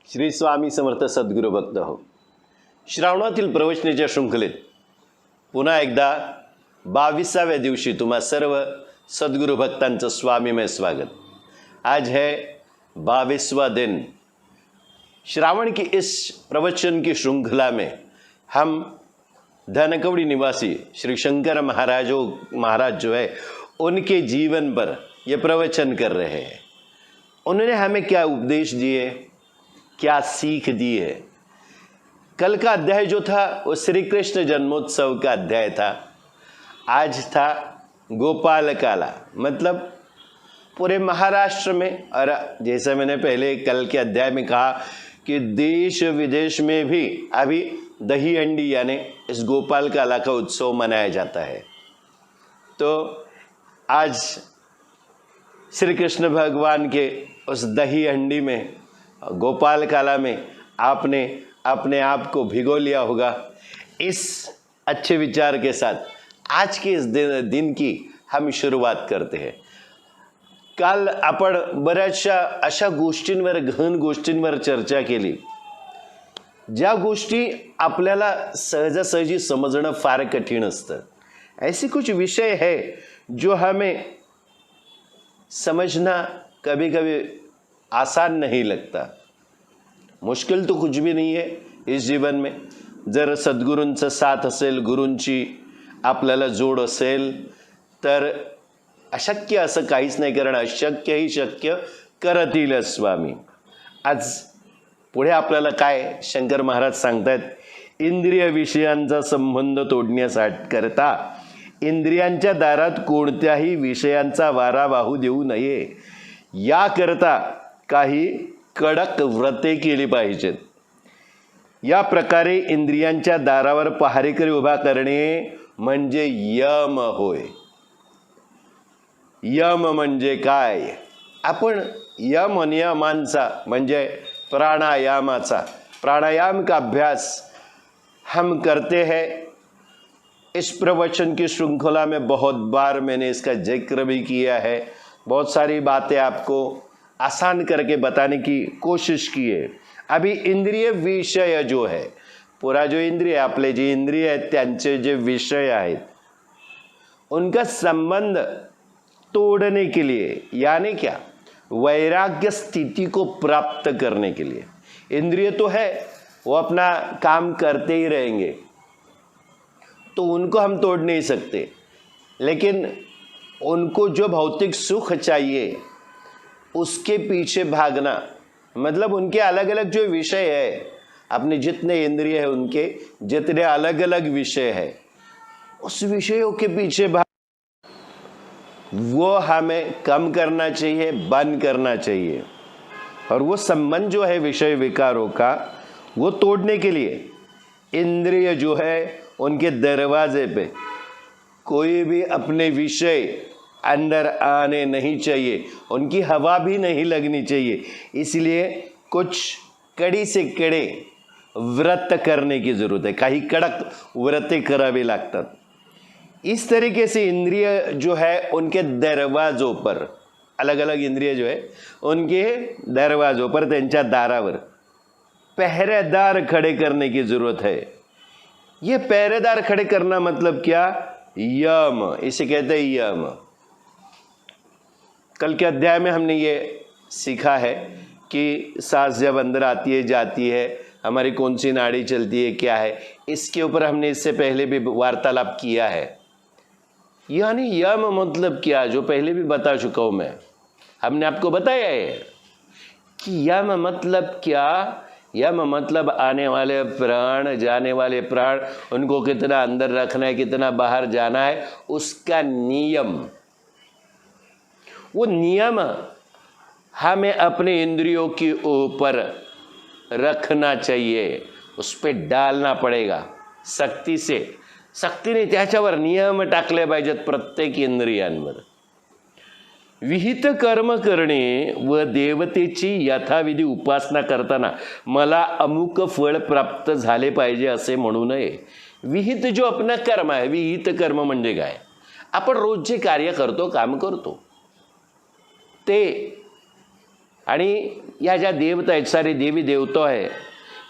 श्री स्वामी समर्थ सद्गुरू भक्त हो. श्रावणातील प्रवचनेच्या शृंखलेत पुन्हा एकदा 22व्या दिवशी तुम्हा सर्व सद्गुरु भक्तांचं स्वामीमय स्वागत. आज है 22वां दिन. श्रावण की इस प्रवचन की श्रृंखला में हम धनकवड़ी निवासी श्री शंकर महाराज जो है उनके जीवन पर ये प्रवचन कर रहे हैं. उन्होंने हमें क्या उपदेश दिए, क्या सीख दी है. कल का अध्याय जो था वो श्री कृष्ण जन्मोत्सव का अध्याय था. आज था गोपाल काला, मतलब पूरे महाराष्ट्र में, और जैसे मैंने पहले कल के अध्याय में कहा कि देश विदेश में भी अभी दही हंडी यानी इस गोपाल काला का उत्सव मनाया जाता है. तो आज श्री कृष्ण भगवान के उस दही हंडी में, गोपाल काला में आपने अपने आप को भिगो लिया होगा. इस अच्छे विचार के साथ आज के इस दिन की हम शुरुवात करते हैं. काल आपण बऱ्याचशा अशा गोष्टींवर, गहन गोष्टींवर चर्चा केली ज्या गोष्टी आपल्याला सहजासहजी समजणं फार कठीण असतं. ऐसे कुछ विषय है जो हमें समझना कभी कभी आसान नहीं लगता. मुश्किल तो कुछ भी नहीं है इस जीवन में. जर सद्गुरूंचा साथ असेल, गुरूंची आपल्याला जोड असेल तर अशक्य असं काहीच नाही, कारण अशक्य ही शक्य करतील स्वामी. आज पुढे आपल्याला काय शंकर महाराज सांगतायत, इंद्रिय विषयांचा संबंध तोडण्यासाठी करता इंद्रियांच्या दारात कोणत्याही विषयांचा वारा वाहू देऊ नये, याकरता काही कडक व्रते केली पाहिजेत. या प्रकारे इंद्रियांच्या दारावर पहारेकरी उभा करणे म्हणजे यम होय. यम म्हणजे काय? आपण यम नियमांचा म्हणजे प्राणायामाचा, प्राणायाम का अभ्यास हम करते हैं. इस प्रवचन की श्रृंखला में बहुत बार मैंने इसका जिक्र भी किया है. बहुत सारी बातें आपको आसान करके बताने की कोशिश की है. अभी इंद्रिय विषय जो है, पूरा जो इंद्रिय, आपले जे इंद्रिय आहेत त्यांचे जे विषय आहेत उनका संबंध तोड़ने के लिए, यानी क्या, वैराग्य स्थिति को प्राप्त करने के लिए. इंद्रिय तो है, वो अपना काम करते ही रहेंगे, तो उनको हम तोड़ नहीं सकते. लेकिन उनको जो भौतिक सुख चाहिए उसके पीछे भागना, मतलब उनके अलग अलग जो विषय है, अपने जितने इंद्रिय है उनके जितने अलग अलग विषय है, उस विषयों के पीछे भाग, वो हमें कम करना चाहिए, बंद करना चाहिए. और वो संबंध जो है विषय विकारों का, वो तोड़ने के लिए इंद्रिय जो है उनके दरवाजे पे कोई भी अपने विषय अंदर आने नहीं चाहिए, उनकी हवा भी नहीं लगनी चाहिए. इसलिए कुछ कड़ी से कड़े व्रत करने की ज़रूरत है. काही कडक व्रते करावे लागतात. इस तरीके से इंद्रिय जो है उनके दरवाज़ों पर, अलग अलग इंद्रिय जो है उनके दरवाज़ों पर, त्यांच्या दारावर पहरेदार खड़े करने की ज़रूरत है. ये पहरेदार खड़े करना मतलब क्या? यम, इसे कहते हैं यम. कल के अध्याय में हमने ये सीखा है कि सांस जब अंदर आती है जाती है, हमारी कौन सी नाड़ी चलती है, क्या है, इसके ऊपर हमने इससे पहले भी वार्तालाप किया है. यानी यम मतलब क्या, जो पहले भी बता चुका हूँ मैं. हमने आपको बताया है कि यम मतलब क्या. यम मतलब आने वाले प्राण, जाने वाले प्राण, उनको कितना अंदर रखना है, कितना बाहर जाना है, उसका नियम. वो नियम हमें अपने इंद्रियों के ऊपर रखना चाहिए, उस पर डालना पड़ेगा सक्ती से. सक्तीने त्याच्यावर नियम टाकले पाहिजेत प्रत्येक इंद्रियांवर. विहित कर्म करणे व देवतेची यथाविधी उपासना करताना मला अमुक फळ प्राप्त झाले पाहिजे असे म्हणू नये. विहित जो अपना कर्म आहे, विहित कर्म म्हणजे काय? आपण रोज जे कार्य करतो, काम करतो, ते आणि या ज्या देवता आहेत, सारे देवी देवता है,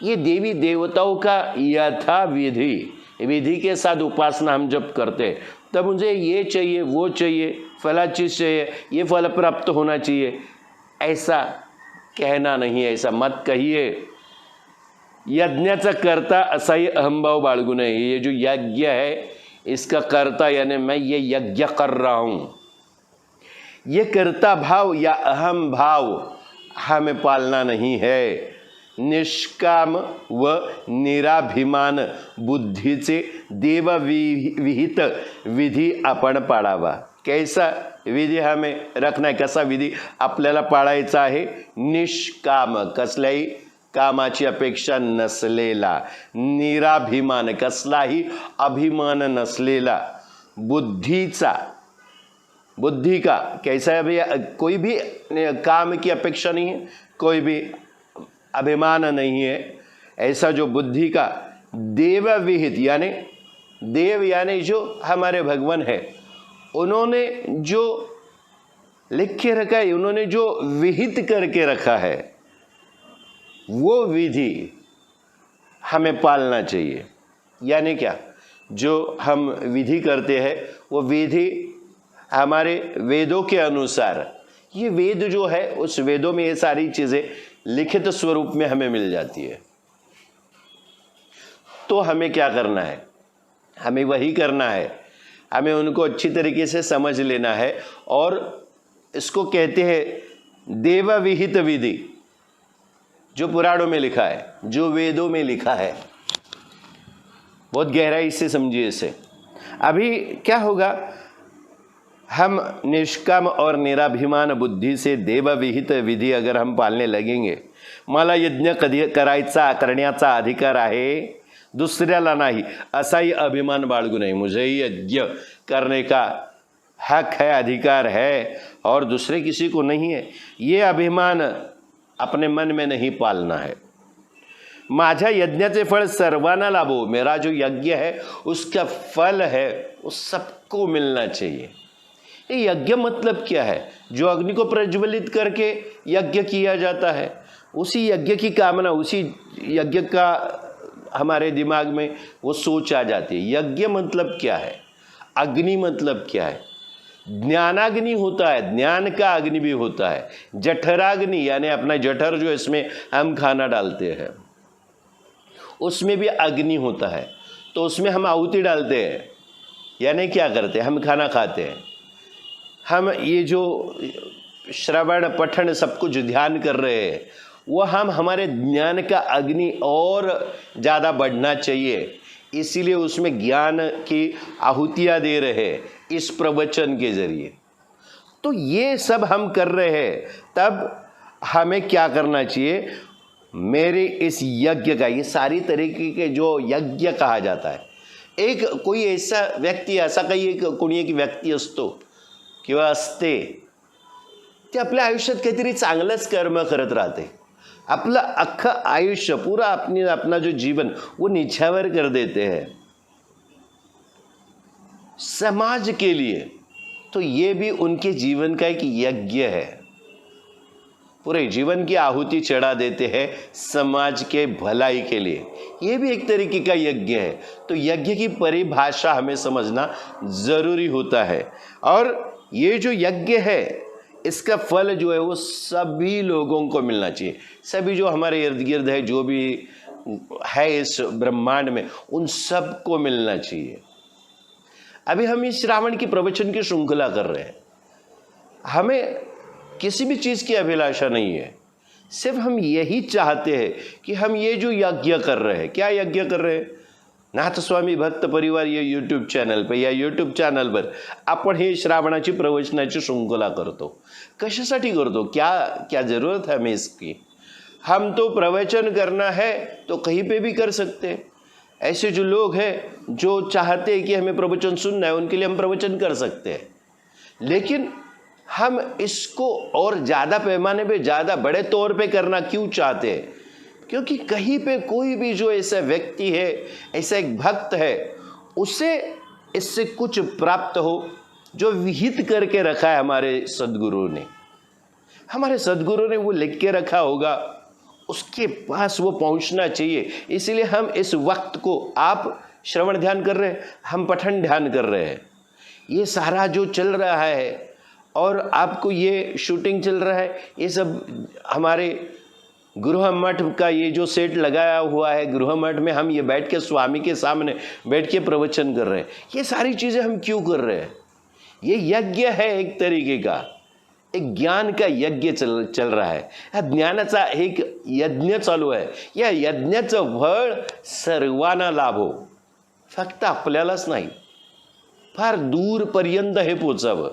ये देवी देवताओं का यथा विधि के साथ उपासना हम जब करते हैं, तब मुझे ये चाहिए, वो चाहिए, फला चीज़ चाहिए, ये फल प्राप्त होना चाहिए, ऐसा कहना नहीं है, ऐसा मत कहिए। यज्ञाचा कर्ता असाही अहंभाव बाळगू नये। ये जो यज्ञ है, इसका कर्ता यानी मैं ये यज्ञ कर रहा हूँ, ये कर्ता भाव या अहम भाव हमें पालना नहीं है। निष्काम व निराभिमान बुद्धीचे देवविहित विधी आपण पाळावा। कैसा विधी हमें रखना है, कसा विधी आपल्याला पाळायचा आहे? निष्काम, कसल्याही कामाची अपेक्षा नसलेला, निराभिमान, कसलाही अभिमान नसलेला, बुद्धि का कैसा है भैया, कोई भी काम की अपेक्षा नहीं है, कोई भी अभिमान नहीं है, ऐसा जो बुद्धि का देव विहित, यानी देव यानी जो हमारे भगवान है, उन्होंने जो लिख के रखा है, उन्होंने जो विहित करके रखा है, वो विधि हमें पालना चाहिए। यानी क्या, जो हम विधि करते हैं वो विधि हमारे वेदों के अनुसार, ये वेद जो है उस वेदों में ये सारी चीज़ें लिखित स्वरूप में हमें मिल जाती है। तो हमें क्या करना है? हमें वही करना है, हमें उनको अच्छी तरीके से समझ लेना है, और इसको कहते हैं देव विहित विधि। जो पुराणों में लिखा है, जो वेदों में लिखा है, बहुत गहराई से समझिए इसे। अभी क्या होगा, हम निष्काम और निराभिमान बुद्धि से देव विहित विधी अगर हम पालने लगेंगे, मला यज्ञ करण्याचा अधिकार आहे, दुसऱ्याला नाही, असाही अभिमान बाळगू नये। मुझे ही यज्ञ करने का हक है, अधिकार है, और दूसरे किसी को नहीं है, ये अभिमान अपने मन में नहीं पालना है। माझ्या यज्ञाचे फल सर्वांना लाभो, मेरा जो यज्ञ है उसका फल है वो सबको मिलना चाहिए। ये यज्ञ मतलब क्या है? जो अग्नि को प्रज्वलित करके यज्ञ किया जाता है, उसी यज्ञ की कामना, उसी यज्ञ का हमारे दिमाग में वो सोच आ जाती है। यज्ञ मतलब क्या है? अग्नि मतलब क्या है? ज्ञानाग्नि होता है, ज्ञान का अग्नि भी होता है। जठराग्नि यानी अपना जठर जो इसमें हम खाना डालते हैं, उसमें भी अग्नि होता है। तो उसमें हम आहुति डालते हैं, यानी क्या करते हैं? हम खाना खाते हैं। हम ये जो श्रवण पठन सब कुछ ध्यान कर रहे हैं, वो हम हमारे ज्ञान का अग्नि और ज़्यादा बढ़ना चाहिए, इसीलिए उसमें ज्ञान की आहुतियाँ दे रहे हैं इस प्रवचन के जरिए। तो ये सब हम कर रहे हैं, तब हमें क्या करना चाहिए? मेरे इस यज्ञ का, ये सारी तरीके के जो यज्ञ कहा जाता है, एक कोई ऐसा व्यक्ती, असा काही कोणी एक व्यक्ती असतो किंवा असते, ते आपल्या आयुष्यात काहीतरी चांगलंच कर्म करत राहते, अपना अख्खा आयुष्य पूरा अपना जो जीवन वो निछावर कर देते हैं समाज के लिए। तो ये भी उनके जीवन का एक यज्ञ है, पूरे जीवन की आहुति चढ़ा देते हैं समाज के भलाई के लिए, ये भी एक तरीके का यज्ञ है। तो यज्ञ की परिभाषा हमें समझना जरूरी होता है, और ये जो यज्ञ है इसका फल जो है वो सभी लोगों को मिलना चाहिए। सभी जो हमारे इर्द गिर्द है, जो भी है इस ब्रह्मांड में, उन सबको मिलना चाहिए। अभी हम इस श्रावण की प्रवचन की श्रृंखला कर रहे हैं, हमें किसी भी चीज़ की अभिलाषा नहीं है, सिर्फ हम यही चाहते हैं कि हम ये जो यज्ञ कर रहे हैं, क्या यज्ञ कर रहे हैं? नाथ स्वामी भक्त परिवार या यूट्यूब चॅनल पर, या यूट्यूब चॅनलवर आपण हे श्रावणाची प्रवचनाची श्रृंखला करतो। कशासाठी करतो? क्या ज़रूरत है हमें इसकी? हम तो प्रवचन करना है तो कहीं पे भी कर सकते हैं। ऐसे जो लोग हैं जो चाहते हैं कि हमें प्रवचन सुनना है, उनके लिए हम प्रवचन कर सकते हैं, लेकिन हम इसको और ज़्यादा पैमाने पे, ज़्यादा बड़े तौर पे करना क्यों चाहते हैं? क्योंकि कहीं पे कोई भी जो ऐसा व्यक्ति है, ऐसा एक भक्त है, उसे इससे कुछ प्राप्त हो जो विहित करके रखा है हमारे सद्गुरु ने। हमारे सदगुरु ने वो लिख के रखा होगा, उसके पास वो पहुंचना चाहिए। इसलिए हम इस वक्त को, आप श्रवण ध्यान कर रहे हैं, हम पठन ध्यान कर रहे हैं, ये सारा जो चल रहा है और आपको ये शूटिंग चल रहा है, ये सब हमारे गृह मठ का ये जो सेट लगाया हुआ है, गृह मठ में हम ये बैठ के स्वामी के सामने बैठ के प्रवचन कर रहे हैं। ये सारी चीज़ें हम क्यों कर रहे हैं? ये यज्ञ है, एक तरीके का एक ज्ञान का यज्ञ चल रहा है। हा ज्ञानाचा एक यज्ञ चालू आहे। या यज्ञाचं फळ सर्वांना लाभो, फक्त आपल्यालाच नाही, फार दूरपर्यंत हे पोचावं।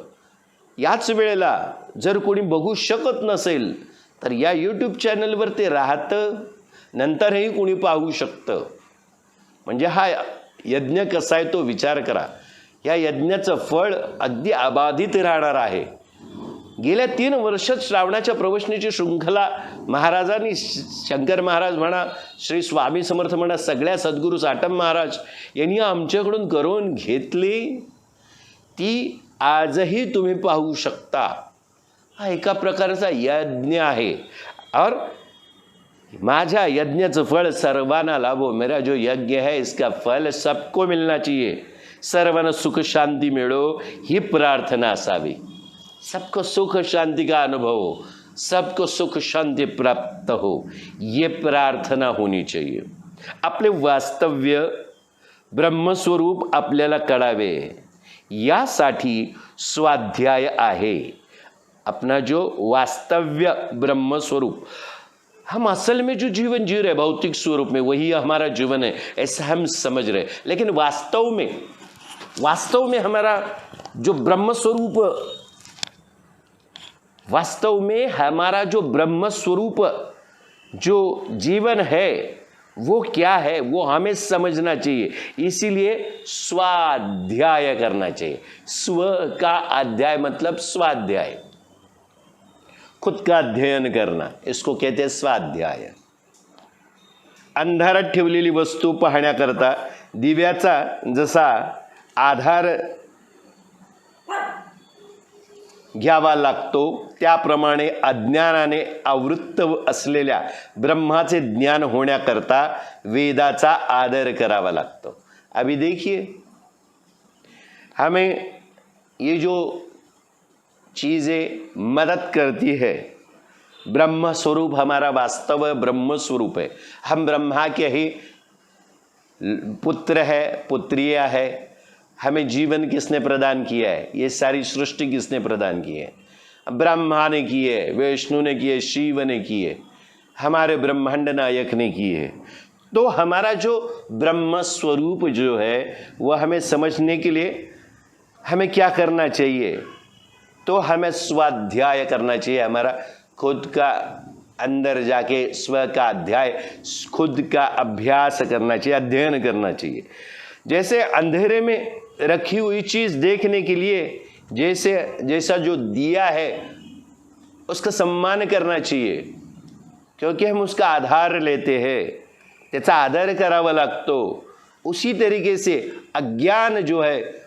याच वेळेला जर कोणी बघू शकत नसेल तर या यूट्यूब चॅनलवर ते राहतं, नंतरही कोणी पाहू शकतं। म्हणजे हा यज्ञ कसा आहे तो विचार करा। या यज्ञाचं फळ अगदी अबाधित राहणार आहे। गेल्या 3 वर्षात श्रावणाच्या प्रवचनाची शृंखला महाराजांनी, शंकर महाराज म्हणा, श्री स्वामी समर्थ म्हणा, सगळ्या सद्गुरू साटम महाराज यांनी आमच्याकडून करून घेतली, ती आजही तुम्ही पाहू शकता। हा एका प्रकारचा यज्ञ आहे। और माझ्या यज्ञाचं फळ सर्वांना लाभो, मेरा जो यज्ञ है इसका फल सबको मिलना चाहिए, सर्वांना सुख शांति मिळो ही प्रार्थना असावी। सबको सुख शांति का अनुभव हो, सबको सुख शांति प्राप्त हो, ये प्रार्थना होनी चाहिए। आपले वास्तव्य ब्रह्मस्वरूप आपल्याला कळावे यासाठी स्वाध्याय आहे। अपना जो वास्तव्य ब्रह्म स्वरूप, हम असल में जो जीवन जी रहे भौतिक स्वरूप में, वही हमारा जीवन है ऐसा हम समझ रहे, लेकिन वास्तव में हमारा जो ब्रह्म स्वरूप, वास्तव में हमारा जो ब्रह्म स्वरूप जो जीवन है वो क्या है, वो हमें समझना चाहिए। इसीलिए स्वाध्याय करना चाहिए। स्व का अध्याय मतलब स्वाध्याय, खुद का अध्ययन करना, इसको कहते हैं स्वाध्याय। अंधारात ठेवलेली वस्तू पाहण्याकरता दिव्याचा जसा आधार घ्यावा लागतो, त्याप्रमाणे अज्ञानाने आवृत्त असलेल्या ब्रह्माचे ज्ञान होण्याकरता वेदाचा आदर करावा लागतो। अभी देखिए, हमें ये जो चीज़ें मदद करती है, ब्रह्म स्वरूप हमारा वास्तव ब्रह्म स्वरूप है। हम ब्रह्मा के ही पुत्र है, पुत्रिया है। हमें जीवन किसने प्रदान किया है? ये सारी सृष्टि किसने प्रदान की है? ब्रह्मा ने की है, विष्णु ने की है, शिव ने की है, हमारे ब्रह्मांड नायक ने की है। तो हमारा जो ब्रह्म स्वरूप जो है वह हमें समझने के लिए हमें क्या करना चाहिए? तो हमें स्वाध्याय करना चाहिए। हमारा खुद का अंदर जाके स्व का अध्याय, खुद का अभ्यास करना चाहिए, अध्ययन करना चाहिए। जैसे अंधेरे में रखी हुई चीज़ देखने के लिए जैसा जो दिया है उसका सम्मान करना चाहिए, क्योंकि हम उसका आधार लेते हैं, त्याचा आदर करावा लागतो। उसी तरीके से अज्ञान जो है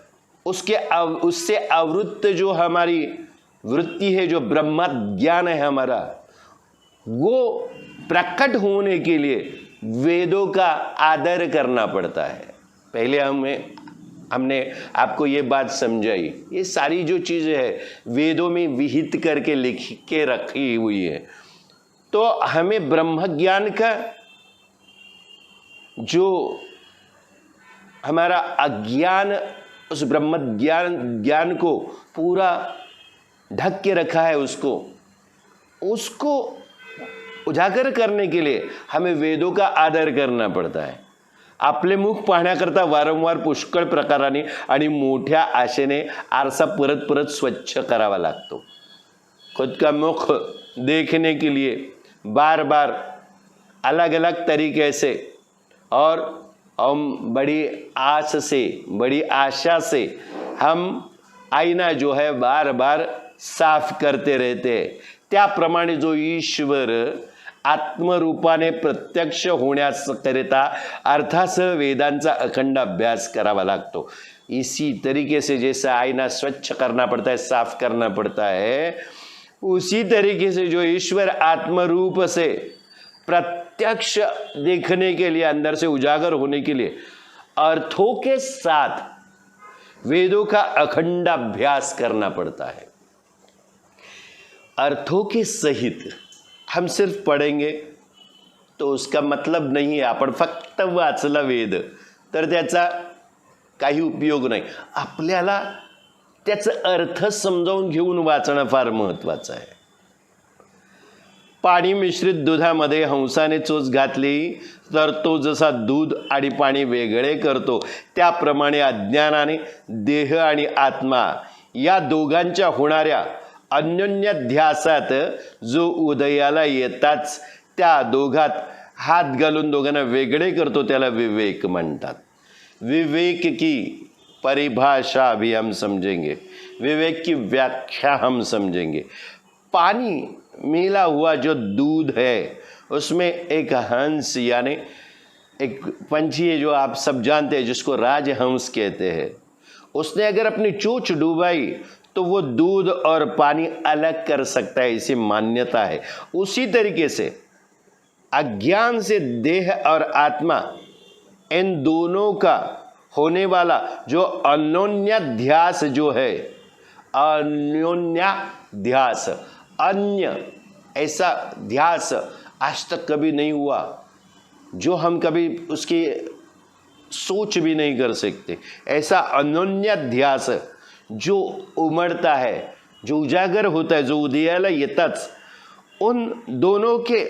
उससे आवृत्त जो हमारी वृत्ति है, जो ब्रह्म ज्ञान है हमारा, वो प्रकट होने के लिए वेदों का आदर करना पड़ता है। पहले हमने आपको ये बात समझाई। ये सारी जो चीज़ें है वेदों में विहित करके लिख के रखी हुई है। तो हमें ब्रह्म ज्ञान का जो हमारा अज्ञान, उस ब्रह्म ज्ञान को पूरा ढक के रखा है, उसको उजागर करने के लिए हमें वेदों का आदर करना पड़ता है। आपले मुख पाहण्याकरता वारंवार पुष्कळ प्रकाराने आणि मोठ्या आशेने आरसा परत परत स्वच्छ करावा लागतो। खुद का मुख देखने के लिए बार बार अलग अलग तरीके से और हम बड़ी आस से, बड़ी आशा से हम आईना जो है बार बार साफ करते रहते हैं। त्याप्रमाणे जो ईश्वर आत्मरूपाने प्रत्यक्ष होण्याकरिता अर्थासह वेदांचा अखंड अभ्यास करावा लागतो। इसी तरीके से जैसा आईना स्वच्छ करना पड़ता है, साफ करना पड़ता है, उसी तरीके से जो ईश्वर आत्मरूप से प्रत्यक्ष देखने के लिए, अंदर से उजागर होने के लिए अर्थों के साथ वेदों का अखंड अभ्यास करना पड़ता है। अर्थों के सहित हम सिर्फ पढ़ेंगे तो उसका मतलब नाही आहे। आपण फक्त वाचलं वेद तर त्याचा काही उपयोग नाही। आपल्याला त्याचा अर्थ समजावून घेऊन वाचणं फार महत्त्वाचं आहे। पाणी मिश्रित दुधामध्ये हंसाने चोच घातली तर तो जसा दूध आणि पाणी वेगळे करतो, त्याप्रमाणे अज्ञानाने देह आणि आत्मा या दोघांच्या होणाऱ्या अन्योन्याध्यासात जो उदयाला येताच त्या दोघात हात घालून दोघांना वेगळे करतो, त्याला विवेक म्हणतात। विवेक की परिभाषा भी हम समझेंगे, विवेक की व्याख्या हम समझेंगे। पानी मिला हुआ जो दूध है उसमें एक हंस यानी एक पंछी है जो आप सब जानते हैं, जिसको राजहंस कहते हैं, उसने अगर अपनी चोंच डुबाई तो वो दूध और पानी अलग कर सकता है, इसी मान्यता है। उसी तरीके से अज्ञान से देह और आत्मा, इन दोनों का होने वाला जो अन्योन्याध्यास जो है, अन्योन्याध्यास, अन्य ऐसा ध्यास आज तक कभी नहीं हुआ जो हम कभी उसकी सोच भी नहीं कर सकते। ऐसा अन्योन्याध्यास जो उमड़ता है, जो उजागर होता है, जो उदयाला येताच उन दोनों के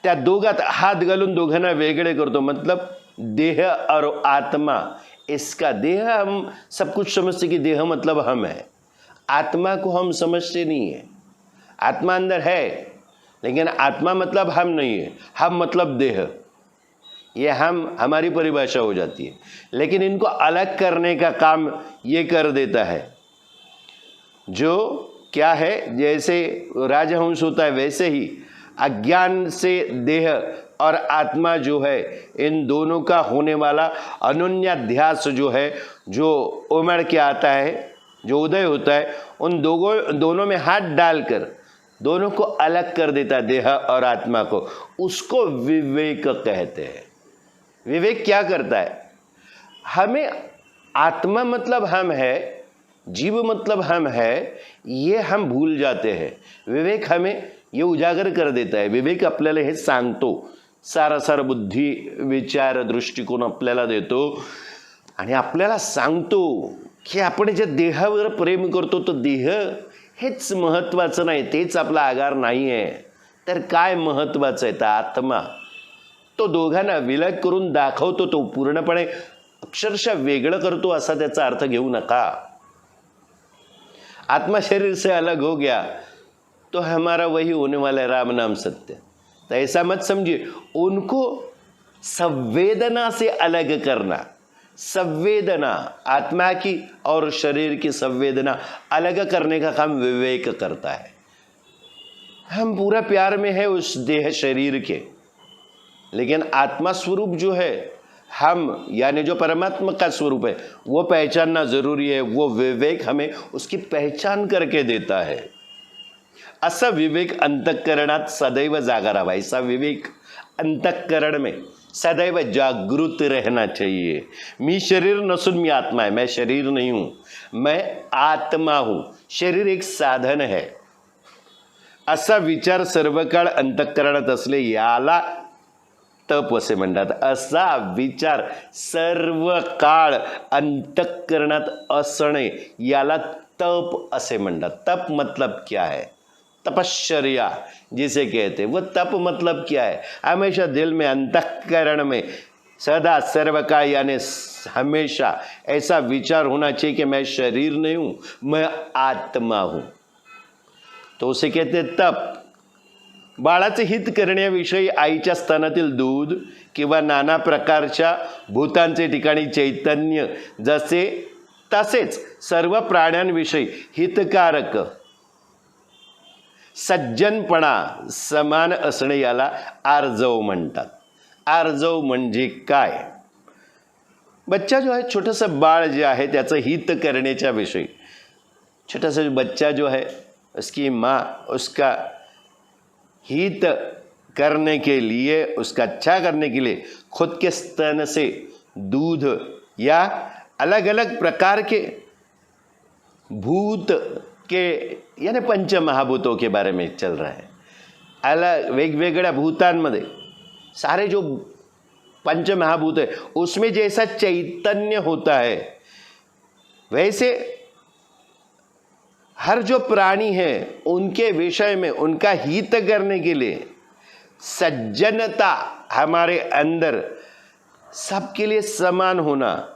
त्या दोघात हात घालून दोघांना वेगळे करतो। मतलब देह और आत्मा, इसका देह हम सब कुछ समझते कि देह मतलब हम है, आत्मा को हम समझते नहीं है। आत्मा अंदर है लेकिन आत्मा मतलब हम नहीं है, हम मतलब देह, ये हम हमारी परिभाषा हो जाती है। लेकिन इनको अलग करने का काम ये कर देता है, जो क्या है, जैसे राजहंस होता है वैसे ही अज्ञान से देह और आत्मा जो है, इन दोनों का होने वाला अन्योन्याध्यास जो है, जो उमड़ के आता है, जो उदय होता है, उन दोनों में हाथ डालकर दोनों को अलग कर देता है, देह और आत्मा को। उसको विवेक कहते हैं। विवेक क्या करता है? हमें आत्मा मतलब हम है, जीव मतलब हम है, ये हम भूल जाते हैं। विवेक हमें ये उजागर कर देता है। विवेक आपल्याला हे सांगतो, सारा बुद्धी विचार दृष्टिकोन आपल्याला देतो आणि आपल्याला सांगतो की आपण जे देहावर प्रेम करतो तो देह हेच महत्त्वाचं नाही, तेच आपला आगार नाही आहे, तर काय महत्त्वाचं आहे? तर आत्मा। तो दोघांना विलग करून दाखवतो, तो पूर्णपणे अक्षरशः वेगळं करतो असा त्याचा अर्थ घेऊ नका। आत्मा शरीर से अलग हो गया तो हमारा वही होने वाला है, राम नाम सत्य। तो ऐसा मत समझिए। उनको संवेदना से अलग करना, संवेदना आत्मा की और शरीर की संवेदना अलग करने का काम विवेक करता है। हम पूरा प्यार में है उस देह शरीर के, लेकिन आत्मा स्वरूप जो है, हम यानी जो परमात्मा का स्वरूप है, वो पहचानना जरूरी है। वो विवेक हमें उसकी पहचान करके देता है। असा विवेक अंतःकरणात सदैव जागा रहा। ऐसा विवेक अंतःकरण में सदैव जागृत रहना चाहिए। मी शरीर नसून मी आत्मा है, मैं शरीर नहीं हूं, मैं आत्मा हूं। शरीर एक साधन है, असा विचार सर्व काळ अंतःकरणात असले याला तप असे म्हणतात। असा विचार सर्व काळ अंतःकरणात असणे याला तप असे म्हणतात। तप मतलब क्या है? तपश्चर्या जिसे कहते हैं, वो तप मतलब क्या है? हमेशा दिल में, अंतःकरण में सदा सर्वकाल यानी हमेशा ऐसा विचार होना चाहिए कि मैं शरीर नहीं हूं, मैं आत्मा हूं। तो उसे कहते तप। बाळाचे हित करण्याविषयी आईच्या स्तनातील दूध किंवा नाना प्रकारच्या भूतांचे ठिकाणी चैतन्य जसे, तसेच सर्व प्राण्यांविषयी हितकारक सज्जनपणा समान असणे याला आर्जव म्हणतात। आर्जव म्हणजे काय? बच्चा जो है, छोटासा बाळ जे आहे त्याचं हित करण्याच्या विषयी, छोटासा बच्चा जो है उसकी माँ उसका हित करने के लिए, उसका अच्छा करने के लिए खुद के स्तन से दूध या अलग अलग प्रकार के भूत के यानी पंच महाभूतों के बारे में चल रहा है। अलग वेगवेगळ्या भूतांमध्ये सारे जो पंच महाभूत है उसमें जैसा चैतन्य होता है, वैसे हर जो प्राणी है उनके विषय में उनका हित करने के लिए सज्जनता हमारे अंदर सबके लिए समान होना,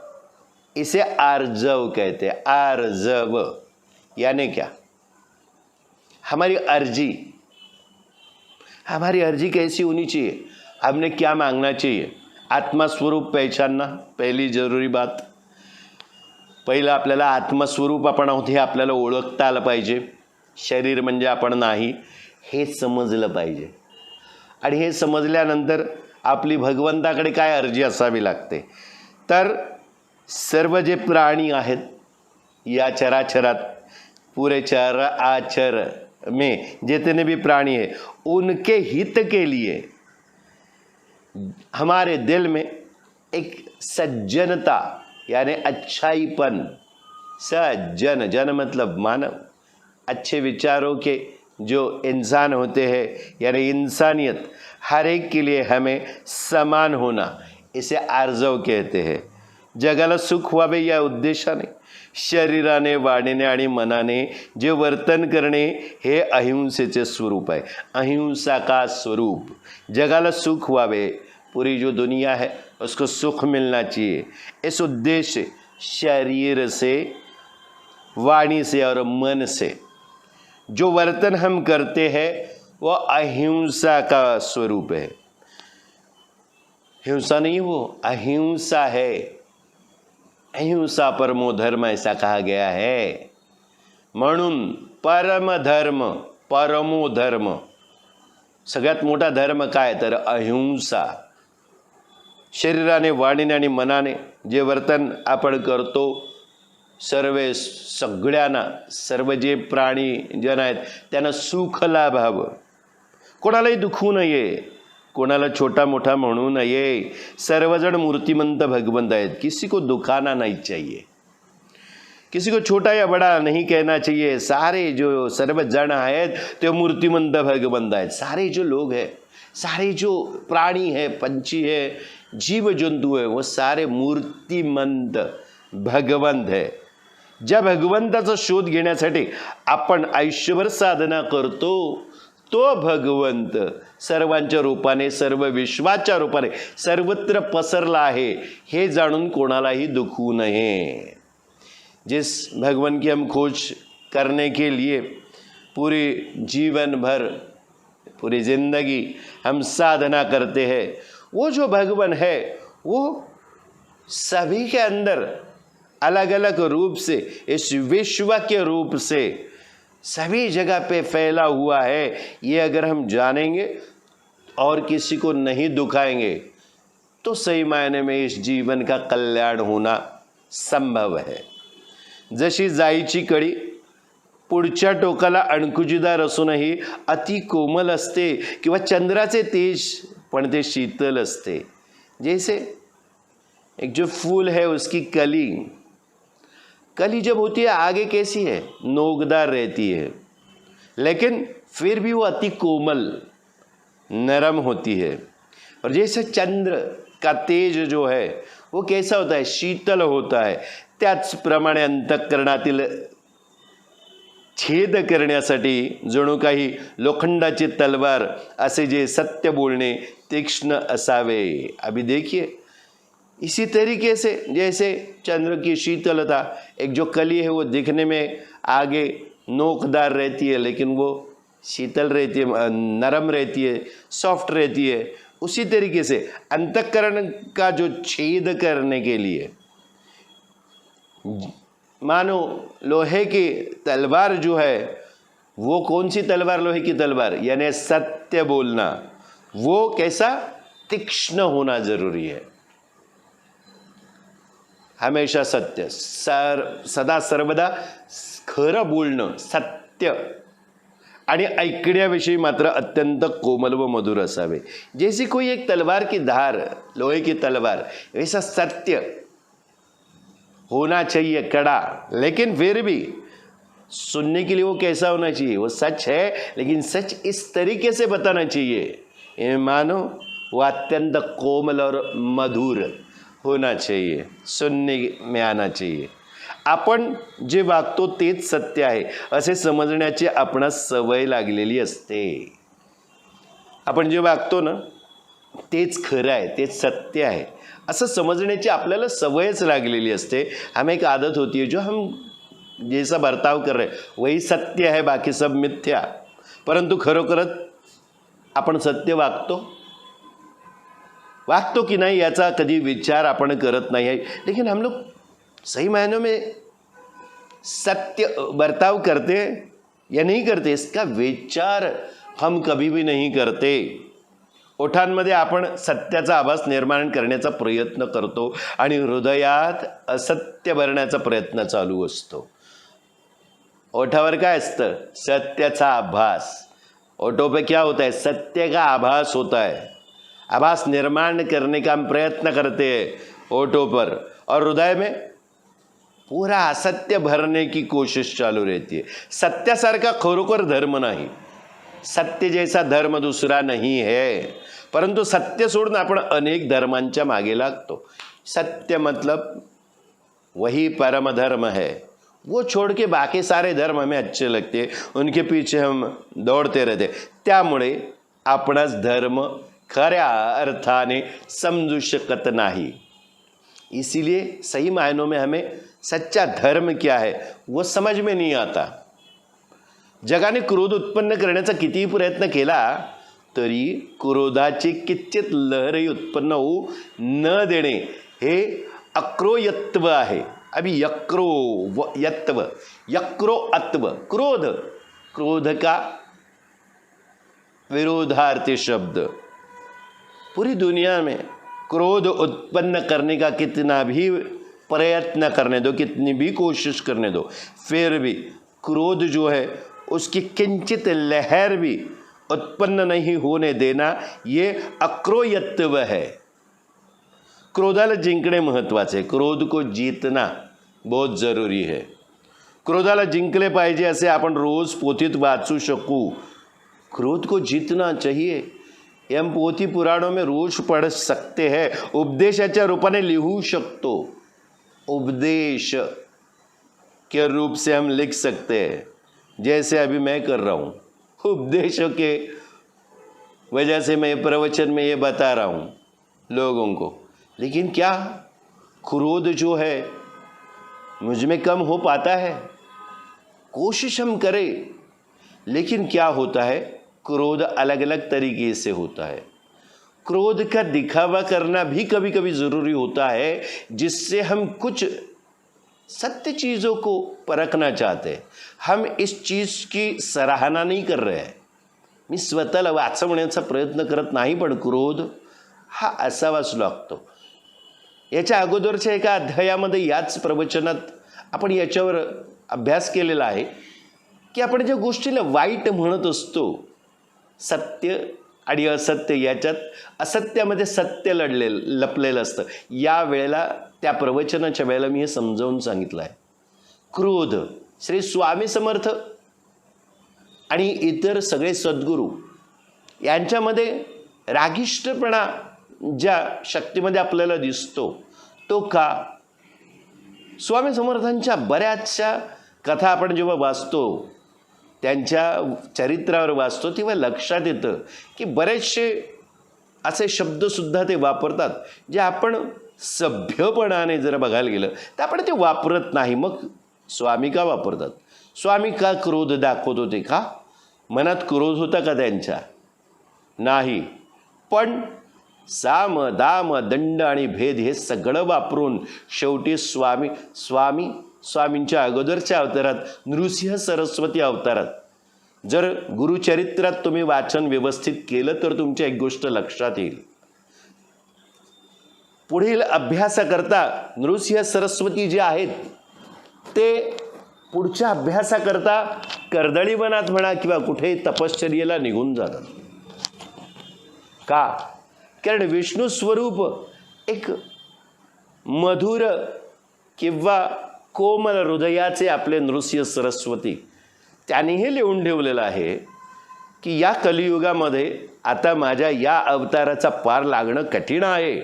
इसे आर्जव कहते हैं। आर्जव यानी क्या? हमारी अर्जी कैसी होनी चाहिए, हमने क्या मांगना चाहिए, आत्मस्वरूप पहचानना पहिली जरुरी बात। पहिलं आपल्याला आत्मस्वरूप आपण आहोत हे आपल्याला ओळखता आलं पाहिजे। शरीर म्हणजे आपण नाही हे समजलं पाहिजे, आणि हे समजल्यानंतर आपली भगवंताकडे काय अर्जी असावी लागते। तर सर्व जे प्राणी आहेत या चराचरात, पूरे चर आचर में जितने भी प्राणी है उनके हित के लिए हमारे दिल में एक सज्जनता यानी अच्छाईपन, सज्जन, जन मतलब मानव, अच्छे विचारों के जो इंसान होते हैं यानी इंसानियत, हर एक के लिए हमें समान होना, इसे आर्जव कहते हैं। जगाला सुख व्हावे या उद्देशाने शरीराने, वाणीने आणि मनाने जे वर्तन करणे हे अहिंसेचे स्वरूप आहे। अहिंसा का स्वरूप, जगाला सुख व्हावे, पूरी जो दुनिया है उसको सुख मिलना चाहिए, इस उद्देश्य शरीर से, वाणी से और मन से जो वर्तन हम करते हैं वो अहिंसा का स्वरूप है। हिंसा नहीं, वो अहिंसा है। अहिंसा परमो धर्म ऐसा कहा गया है। म्हणून परम धर्म, परमो धर्म, सगळ्यात मोठा धर्म काय तर अहिंसा। शरीराने, वाणीने आणि मनाने जे वर्तन आपण करतो, सगळ्यांना, सर्व जे प्राणी जन आहेत त्यांना सुख लाभावं, कोणालाही दुखू नये, कोणाला छोटा मोठा म्हणू नये। सर्वजण मूर्तिमंत भगवंत आहेत, किसी को दुखाना नहीं चाहिए, किसी को छोटा या बड़ा नहीं कहना चाहिए। सारे जो सर्व जन आहेत ते मूर्तिमंत भगवंत आहेत। सारे जो लोग हैं, सारे जो प्राणी है, पंछी है, जीव जंतु है, वो सारे मूर्तिमंत भगवंत है। ज्या भगवंताचा शोध घेण्यासाठी आपण आयुष्यभर साधना करतो, तो भगवंत सर्वांच्या रूपाने, सर्व विश्वाच्या रूपाने सर्वत्र पसरला आहे, हे जाणून कोणालाही दुखू नये। जिस भगवान की हम खोज करने के लिए पूरी जीवन भर, पूरी जिंदगी हम साधना करते हैं, वो जो भगवान है वो सभी के अंदर अलग अलग रूप से, इस विश्व के रूप से सभी जगह पे फैला हुआ है। ये अगर हम जानेंगे और किसी को नहीं दुखाएंगे तो सही मायने में इस जीवन का कल्याण होना संभव है। जशी जाईची कडी पुढच्या टोकाला अणकुचीदार असूनही अति कोमल असते, किंवा चंद्राचे तेज पण ते शीतल असते। जैसे एक जो फूल है उसकी कली जब होती है आगे कैसी है, नोकदार रहती है, लेकिन फिर भी वो अति कोमल, नरम होती है। और जैसे चंद्र का तेज जो है वो कैसा होता है, शीतल होता है। त्याचप्रमाणे अंतःकरणातील छेद करण्यासाठी जणू काही लोखंडाची तलवार असे जे सत्य बोलणे तीक्ष्ण असावे। अभी देखिए, इसी तरीके से जैसे चंद्र की शीतलता, एक जो कली है वो दिखने में आगे नोकदार रहती है, लेकिन वो शीतल रहती है, नरम रहती है, सॉफ्ट रहती है। उसी तरीके से अंतःकरण का जो छेद करने के लिए, मानो लोहे की तलवार जो है, वो कौन सी तलवार, लोहे की तलवार यानी सत्य बोलना, वो कैसा तीक्ष्ण होना जरूरी है। हमेशा सत्य, सदा सर्वदा खरं बोलणं, सत्य आणि ऐकण्याविषयी मात्र अत्यंत कोमल व मधुर असावे। जैसी कोई एक तलवार की धार, लोहे की तलवार, वैसा सत्य होना चाहिए कड़ा, लेकिन फिर भी सुनने के लिए वो कैसा होना चाहिए? वो सच है, लेकिन सच इस तरीके से बताना चाहिए मानो वो अत्यंत कोमल और मधुर होना चाहिए, सुनने में आना चाहिए। आपण जे वागतो तेच सत्य आहे असे समजण्याची आपणास सवय लागलेली असते। आपण जे वागतो ना तेच खरं आहे, तेच सत्य आहे असं समझण्याची आपल्याला सवयच लागलेली असते। हमें एक आदत होती है, जो हम जैसा बर्ताव कर रहे वही सत्य है, बाकी सब मिथ्या। परंतु खरोखरच आपण सत्य वागतो की नहीं याचा कधी विचार आपण करत नहीं है। लेकिन हम लोग सही मायनों में सत्य बर्ताव करते या नहीं करते, इसका विचार हम कभी भी नहीं करते। ओठांमध्ये आपण सत्याचा आभास निर्माण करण्याचा प्रयत्न करतो आणि हृदयात असत्य भरण्याचा प्रयत्न चालू असतो। ओठावर काय असतं? सत्याचा आभास। ओठों पे क्या होता है? सत्य का आभास होता है। आभास निर्माण करने का हम प्रयत्न करते हैं ओठों पर, और हृदय में पूरा असत्य भरने की कोशिश चालू रहती है। सत्यासारखा खरोखर धर्म नाही, सत्य जैसा धर्म दूसरा नहीं है, परंतु सत्य सोडून आपण अनेक धर्मांच्या मागे लागतो। सत्य मतलब वही परम धर्म है, वो छोड़ के बाकी सारे धर्म हमें अच्छे लगते, उनके पीछे हम दौड़ते रहते। त्यामुळे आपणास धर्म खऱ्या अर्थाने समजू शकत नाही। इसीलिए सही मायनों में हमें सच्चा धर्म क्या है वो समझ में नहीं आता। जगाने क्रोध उत्पन्न करण्याचा कितीही प्रयत्न केला तरी क्रोधाची किंचित लहरही उत्पन्न होऊ न देणे हे अक्रोयत्व आहे। अभी यक्रोयत्व, यक्रोअत्व, क्रोध का विरोधार्थी शब्द। पूरी दुनिया में क्रोध उत्पन्न करने का कितना भी प्रयत्न करने दो, कितनी भी कोशिश करने दो, फिर भी क्रोध जो है उसकी किंचित लहर भी उत्पन्न नहीं होने देना, ये अक्रोयत्व है। क्रोधाला जिंकणे महत्त्वाचे आहे, क्रोध को जीतना बहुत जरूरी है। क्रोधाला जिंकले पाहिजे असे आपण रोज पोथीत वाचू शकू। क्रोध को जीतना चाहिए, हम पोथी पुराणों में रोज पढ़ सकते हैं, उपदेशाच्या रूपाने लिहू शकतो। उपदेश के रूप से हम लिख सकते हैं, जैसे अभी मैं कर रहा हूँ। उपदेशों के वजह से मैं प्रवचन में ये बता रहा हूँ लोगों को। लेकिन क्या क्रोध जो है मुझ में कम हो पाता है? कोशिश हम करें, लेकिन क्या होता है, क्रोध अलग अलग तरीके से होता है। क्रोध का दिखावा करना भी कभी कभी ज़रूरी होता है, जिससे हम कुछ सत्य चीज़ों को परखना चाहते हैं। हम इस चीज़ की सराहना नहीं कर रहे हैं, मी स्वतःला वाचवण्याचा प्रयत्न करत नाही, पण क्रोध हा असावाच लागतो। याच्या अगोदरच्या एका अध्यायामध्ये याच प्रवचनात आपण याच्यावर अभ्यास केलेला आहे की आपण ज्या गोष्टीला वाईट म्हणत असतो, सत्य आणि असत्य, याच्यात असत्यामध्ये सत्य लपलेलं असतं। या वेळेला त्या प्रवचनाच्या वेळेला मी हे समजावून सांगितलं आहे। क्रोध, श्री स्वामी समर्थ आणि इतर सगळे सद्गुरू यांच्यामध्ये रागिष्टपणा ज्या शक्तीमध्ये आपल्याला दिसतो तो का? स्वामी समर्थांच्या बऱ्याचशा कथा आपण जेव्हा वाचतो, त्यांच्या चरित्रावर वाचतो, तेव्हा लक्षात येतं की बरेचसे असे शब्दसुद्धा ते वापरतात जे आपण सभ्यपणाने जर बघायला गेलं तर आपण ते वापरत नाही। मग स्वामी का वापरतात? स्वामी का क्रोध दाखवत होते? का मनात क्रोध होता का त्यांच्या? नाही, पण साम दाम दंड आणि भेद हे सगळं वापरून शेवटी स्वामींच्या अगोदरच्या अवतारात, नृसिंह सरस्वती अवतारात, जर गुरुचरित्रात तुम्ही वाचन व्यवस्थित केलं तर तुमच्या एक गोष्ट लक्षात येईल। पुढील अभ्यासाकरता नृसिंह सरस्वती जे आहेत ते पुढच्या अभ्यासाकरता कर्दळी वनात म्हणा किंवा कुठे तपश्चर्येला निघून जातात. का? कारण विष्णू स्वरूप एक मधुर किंवा कोमल हृदयाचे आपले नृसिंह सरस्वती त्यांनीही लिहून ठेवलेलं आहे की या कलियुगामध्ये आता माझ्या या अवताराचा पार लागणं कठीण आहे.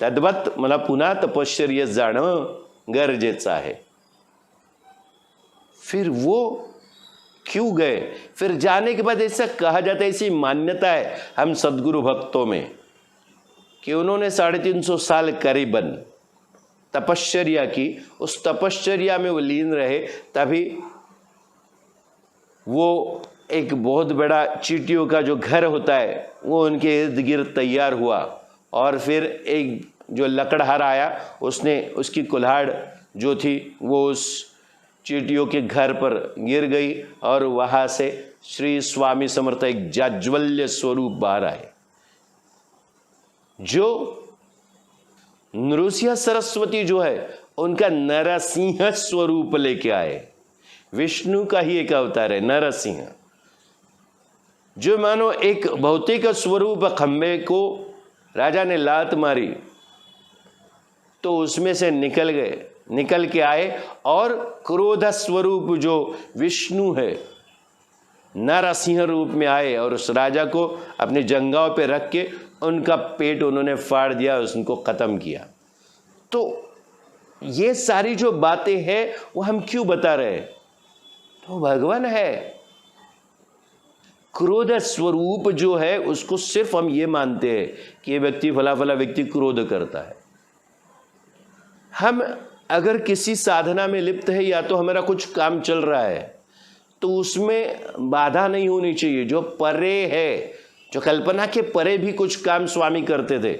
तद्वत मला पुन्हा तपश्चर्येत जाणं गरजेचं आहे. फिर वो क्यों गए? फिर जाने के बाद ऐसा कहा जाता है, ऐसी मान्यता है हम सदगुरु भक्तों में कि उन्होंने 350 साल करीबन तपश्चर्या की. उस तपश्चर्या में वो लीन रहे, तभी वो एक बहुत बड़ा चींटियों का जो घर होता है वो उनके इर्द गिर्द तैयार हुआ. और फिर एक जो लकड़हार आया, उसने उसकी कुल्हाड़ जो थी वो उस चींटियों के घर पर गिर गई और वहाँ से श्री स्वामी समर्थ एक जाज्वल्य स्वरूप बाहर आए. जो नृसिंह सरस्वती जो है उनका नरसिंह स्वरूप लेके आए. विष्णु का ही एक अवतार है नरसिंह, जो मानो एक भौतिक स्वरूप खंबे को राजा ने लात मारी तो उसमें से निकल के आए, और क्रोध स्वरूप जो विष्णु है नरसिंह रूप में आए और उस राजा को अपने जंघाओं पे रख के उनका पेट उन्होंने फाड़ दिया, उनको खत्म किया. तो ये सारी जो बातें हैं वो हम क्यों बता रहे हैं? तो भगवान है. क्रोध स्वरूप जो है उसको सिर्फ हम ये मानते हैं कि ये व्यक्ति फला फला व्यक्ति क्रोध करता है. हम अगर किसी साधना में लिप्त है या तो हमारा कुछ काम चल रहा है तो उसमें बाधा नहीं होनी चाहिए. जो परे है, जो कल्पना के परे भी कुछ काम स्वामी करते थे,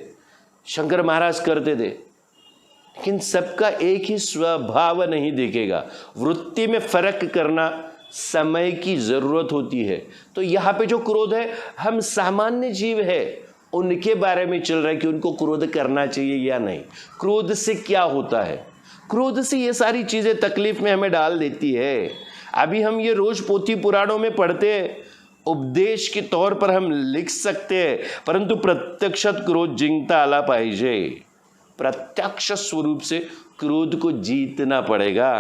शंकर महाराज करते थे, लेकिन सबका एक ही स्वभाव नहीं दिखेगा. वृत्ति में फर्क करना समय की जरूरत होती है. तो यहाँ पे जो क्रोध है, हम सामान्य जीव है उनके बारे में चल रहा है कि उनको क्रोध करना चाहिए या नहीं. क्रोध से क्या होता है? क्रोध से ये सारी चीजें तकलीफ में हमें डाल देती है. अभी हम ये रोज पोथी पुराणों में पढ़ते हैं, उपदेश के तौर पर हम लिख सकते हैं, परंतु प्रत्यक्षात क्रोध जिंकता आला पाहिजे. प्रत्यक्ष स्वरूप से क्रोध को जीतना पड़ेगा.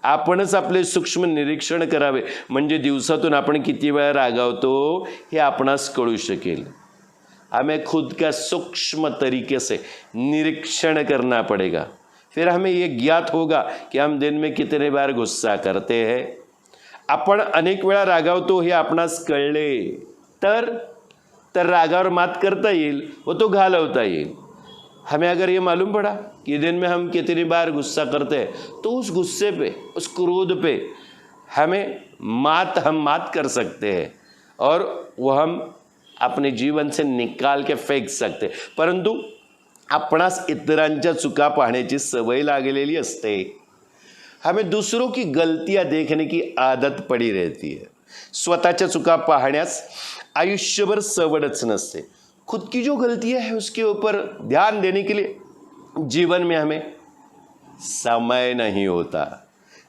आपणच आपले सूक्ष्म निरीक्षण करावे, म्हणजे दिवसातून आपण किती वेळा रागावतो हे आपणास कळू शकेल. हमें खुद का सूक्ष्म तरीके से निरीक्षण करना पड़ेगा. फिर हमें ये ज्ञात होगा कि हम दिन में कितने बार गुस्सा करते हैं. आपण अनेक वेळा रागावतो हे आपणास कळले तर रागावर मात करता येईल, वो तो घालवता येईल. हमें अगर ये मालूम पड़ा कि दिन में हम कितनी बार गुस्सा करते हैं तो उस गुस्से पे, उस क्रोध पे हम मात कर सकते हैं और वो हम अपने जीवन से निकाल के फेक सकते. परंतु आपणास इतरांच्या चुका पाहण्याची सवय लागलेली असते. हमें दूसरों की गलतियां देखने की आदत पड़ी रहती है. स्वतःच्या चुका पाहण्यास आयुष्यभर सवडच नसते. खुद की जो गलतियां है उसके ऊपर ध्यान देने के लिए जीवन में हमें समय नहीं होता.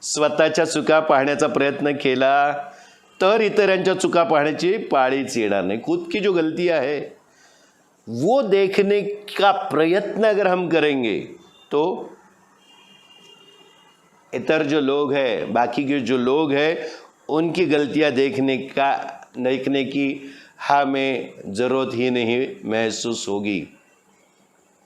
स्वतःच्या चुका पाहण्याचा प्रयत्न केला तर इतरांच्या चुका पाहण्याची पाळीच येणार नाही. खुद की जो गलतियां है वो देखने का प्रयत्न अगर हम करेंगे तो इतर जो लोग हैं, बाकी के जो लोग हैं, उनकी गलतियां देखने की हमें ज़रूरत ही नहीं महसूस होगी.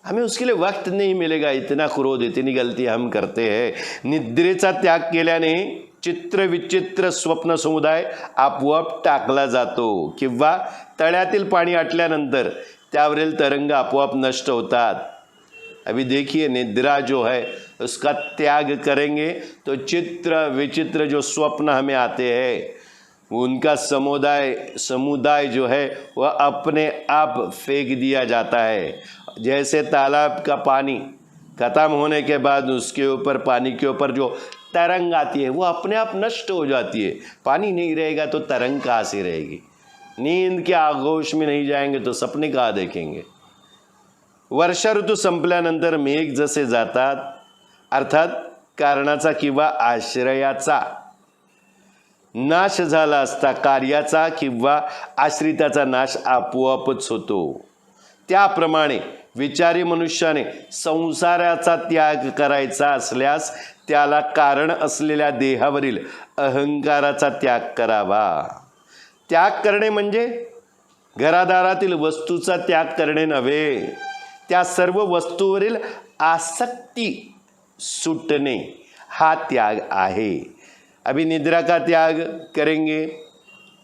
हमें उसके लिए वक्त नहीं मिलेगा. इतना क्रोध, इतनी गलती हम करते हैं. निद्रेचा त्याग केल्याने चित्र विचित्र स्वप्न समुदाय आपोआप टाकला जातो किंवा तळ्यातील पाणी आटल्यानंतर त्यावरील तरंग आपोआप नष्ट होतात. अभी देखिए, निद्रा जो है उसका त्याग करेंगे तो चित्र विचित्र जो स्वप्न हमें आते हैं उनका समुदाय जो है वह अपने आप फेंक दिया जाता है. जैसे तालाब का पानी खत्म होने के बाद उसके ऊपर, पानी के ऊपर जो तरंग आती है वो अपने आप नष्ट हो जाती है. पानी नहीं रहेगा तो तरंग कहाँ से रहेगी? नींद के आगोश में नहीं जाएंगे तो सपने कहाँ देखेंगे? वर्षा ऋतू संपल्यानंतर मेघ जसे जातात, अर्थात कारणाचा किंवा आश्रयाचा नाश झाला असता कार्याचा किंवा आश्रिताचा नाश आपोआपच होतो. त्याप्रमाणे विचारी मनुष्याने संसाराचा त्याग करायचा असल्यास त्याला कारण असलेल्या देहावरील अहंकाराचा त्याग करावा. त्याग करणे म्हणजे घरादारातील वस्तूचा त्याग करणे नव्हे, त्या सर्व वस्तूवरील आसक्ती सुटणे हा त्याग है. अभी निद्रा का त्याग करेंगे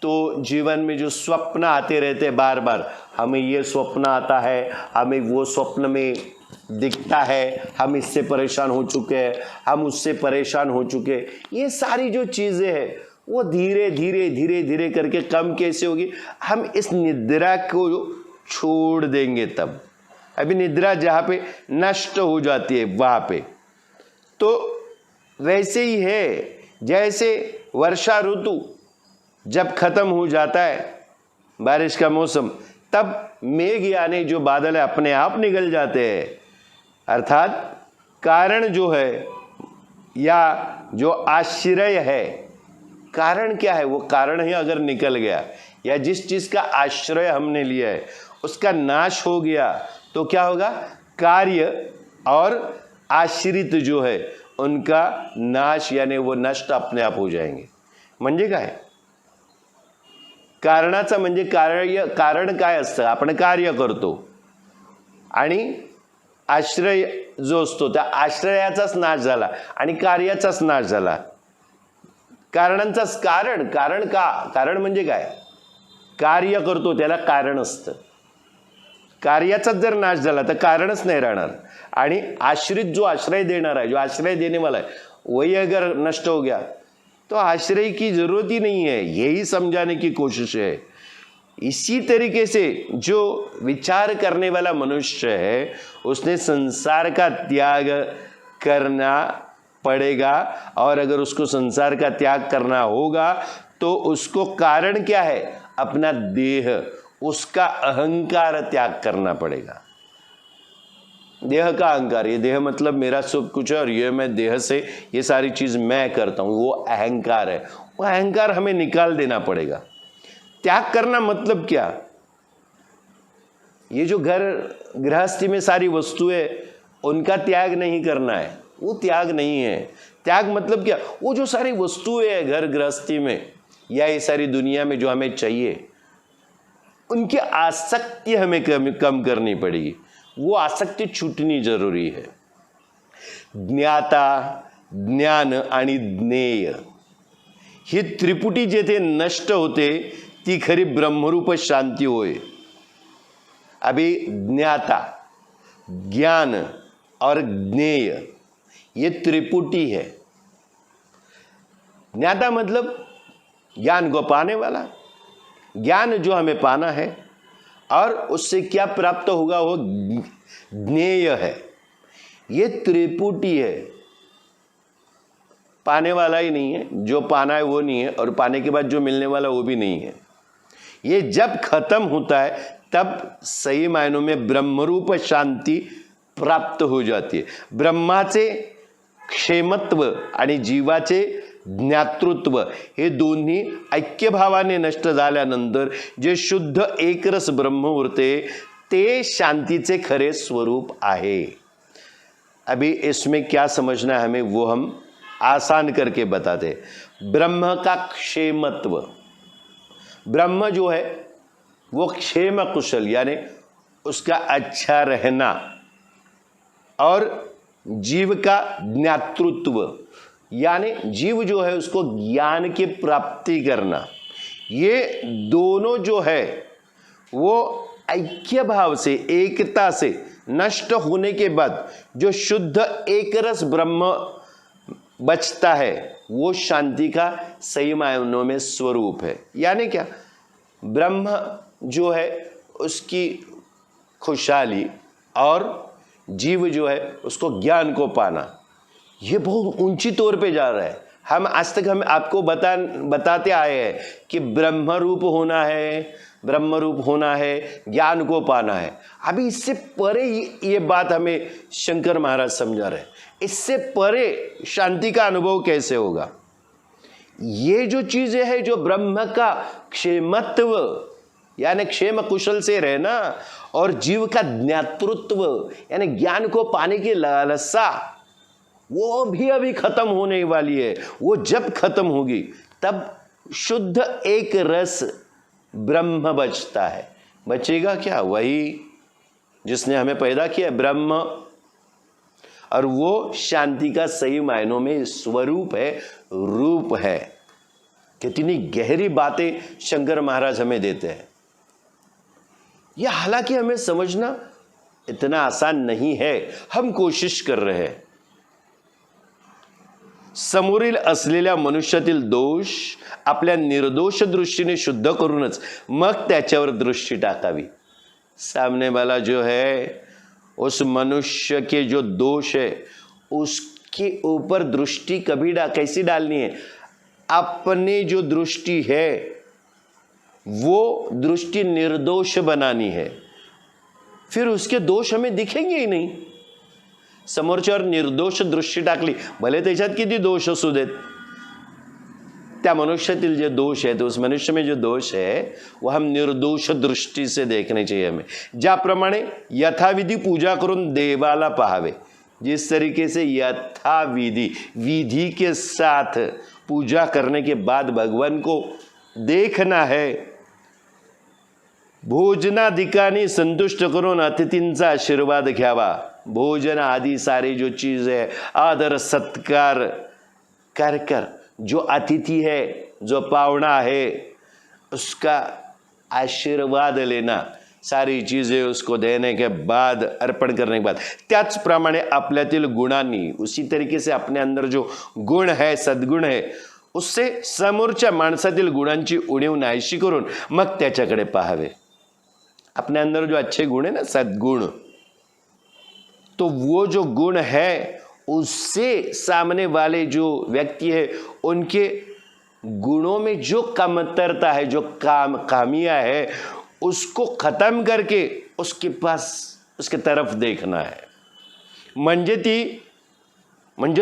तो जीवन में जो स्वप्न आते रहते बार बार, हमें ये स्वप्न आता है, हमें वो स्वप्न में दिखता है, हम इससे परेशान हो चुके हैं, हम उससे परेशान हो चुके हैं, ये सारी जो चीज़ें हैं वो धीरे धीरे धीरे धीरे करके कम कैसे होगी? हम इस निद्रा को छोड़ देंगे तब. अभी निद्रा जहाँ पे नष्ट हो जाती है वहाँ पे, तो वैसे ही है जैसे वर्षा ऋतु जब खत्म हो जाता है, बारिश का मौसम, तब मेघ यानी जो बादल है अपने आप निकल जाते हैं. अर्थात कारण जो है या जो आश्रय है, कारण क्या है? वो कारण ही अगर निकल गया या जिस चीज का आश्रय हमने लिया है उसका नाश हो गया तो क्या होगा? कार्य और आश्रित जो है उनका नाश यानी वो नष्ट अपने आप हो जाएंगे. म्हणजे काय? कारणाचा म्हणजे कारण काय असतं? आपण कार्य करतो आणि आश्रय जो असतो त्या आश्रयाचाच नाश झाला आणि कार्याचाच नाश झाला. कारणांचाच कारण का? कारण म्हणजे काय? कार्य करतो त्याला कारण असतं. कार्याचाच जर नाश झाला तर कारणच नाही राहणार. आणि आश्रित जो आश्रय देणार है, जो आश्रय देने वाला है, वही अगर नष्ट हो गया तो आश्रय की जरूरत ही नहीं है. यही समझाने की कोशिश है. इसी तरीके से जो विचार करने वाला मनुष्य है उसने संसार का त्याग करना पड़ेगा. और अगर उसको संसार का त्याग करना होगा तो उसको कारण क्या है? अपना देह, उसका अहंकार त्याग करना पड़ेगा. देह का अहंकार, ये देह मतलब मेरा सब कुछ है और ये मैं देह से ये सारी चीज मैं करता हूं, वो अहंकार है. वो अहंकार हमें निकाल देना पड़ेगा. त्याग करना मतलब क्या? ये जो घर गृहस्थी में सारी वस्तुएं उनका त्याग नहीं करना है, वो त्याग नहीं है. त्याग मतलब क्या? वो जो सारी वस्तुएं हैं घर गृहस्थी में या ये सारी दुनिया में जो हमें चाहिए, उनकी आसक्ति हमें कम करनी पड़ेगी. वो आसक्ति छूटनी जरूरी है. ज्ञाता, ज्ञान आणि ज्ञेय ही त्रिपुटी जेथे नष्ट होते ती खरी ब्रह्मरूप शांती होय. अभी ज्ञाता, ज्ञान और ज्ञेय ये त्रिपुटी है. ज्ञाता मतलब ज्ञान को पाने वाला, ज्ञान जो हमें पाना है और उससे क्या प्राप्त होगा वो ज्ञेय है. ये त्रिपुटी है. पाने वाला ही नहीं है, जो पाना है वो नहीं है और पाने के बाद जो मिलने वाला वो भी नहीं है. ये जब खत्म होता है तब सही मायनों में ब्रह्मरूप शांति प्राप्त हो जाती है. ब्रह्माचे क्षेमत्व आणि जीवाचे ज्ञातृत्व हे दोन्ही ऐक्यभावाने नष्ट झाल्यानंतर जे शुद्ध एकरस ब्रह्म उरते ते शांतीचे खरे स्वरूप आहे. अभी इसमें क्या समझना है हमें वो हम आसान करके बताते. ब्रह्म का क्षेमत्व, ब्रह्म जो है वो क्षेम कुशल यानी उसका अच्छा रहना, और जीव का ज्ञातृत्व यानी जीव जो है उसको ज्ञान की प्राप्ति करना. ये दोनों जो है वो ऐक्य भाव से, एकता से नष्ट होने के बाद जो शुद्ध एकरस ब्रह्म बचता है वो शांति का सही मायनों में स्वरूप है. यानी क्या? ब्रह्म जो है उसकी खुशहाली और जीव जो है उसको ज्ञान को पाना, ये बहुत ऊंची तौर पे जा रहा है. हम आज तक हम आपको बताते आए हैं कि ब्रह्म रूप होना है, ब्रह्म रूप होना है, ज्ञान को पाना है. अभी इससे परे ये बात हमें शंकर महाराज समझा रहे हैं. इससे परे शांति का अनुभव कैसे होगा? ये जो चीजें है, जो ब्रह्म का क्षेमत्व यानी क्षेम कुशल से रहना और जीव का ज्ञातृत्व यानी ज्ञान को पाने की लालसा, वो भी अभी खत्म होने वाली है। वो जब खत्म होगी तब शुद्ध एक रस ब्रह्म बचता है। बचेगा क्या? वही जिसने हमें पैदा किया, ब्रह्म। और वो शांति का सही मायनों में स्वरूप है, रूप है। कितनी गहरी बातें शंकर महाराज हमें देते हैं। यह हालांकि हमें समझना इतना आसान नहीं है, हम कोशिश कर रहे हैं। समोरील असलेल्या मनुष्यातील दोष आपल्या निर्दोष दृष्टीने शुद्ध करूनच मग त्याच्यावर दृष्टी टाकावी। सामने वाला जो है, उस मनुष्य के जो दोष है उसके ऊपर दृष्टि कभी कैसी डालनी है? अपनी जो दृष्टि है वो दृष्टि निर्दोष बनानी है, फिर उसके दोष हमें दिखेंगे ही नहीं। समोरच्यावर निर्दोष दृष्टी टाकली, भले त्याच्यात किती दोष असू देत, त्या मनुष्यातील जे दोष है, तो उस मनुष्य में जो दोष है वह हम निर्दोष दृष्टि से देखने चाहिए हमें। ज्याप्रमाणे यथाविधि पूजा करून देवाला पाहावे, जिस तरीके से यथाविधि विधि के साथ पूजा करने के बाद भगवान को देखना है। भोजनाधिकानी संतुष्ट करून अतिथींचा आशीर्वाद घ्यावा। भोजन आदि सारी जो चीज है, आदर सत्कार कर कर जो अतिथि है, जो पावना है, उसका आशीर्वाद लेना, सारी चीजें उसको देने के बाद, अर्पण करने के बाद, त्याचप्रमाणे आपल्यातील गुणांनी, उसी तरीके से अपने अंदर जो गुण है, सद्गुण है, उससे समोरच्या माणसातील गुणांची उणीव नाहीशी करून मग त्याच्याकडे पाहावे। अपने अंदर जो अच्छे गुण है ना, सद्गुण, तो वो जो गुण है उससे सामने वाले जो व्यक्ति है उनके गुणों में जो कमतरता है, जो खामियां है, उसको खत्म करके उसके पास, उसके तरफ देखना है। म्हणजे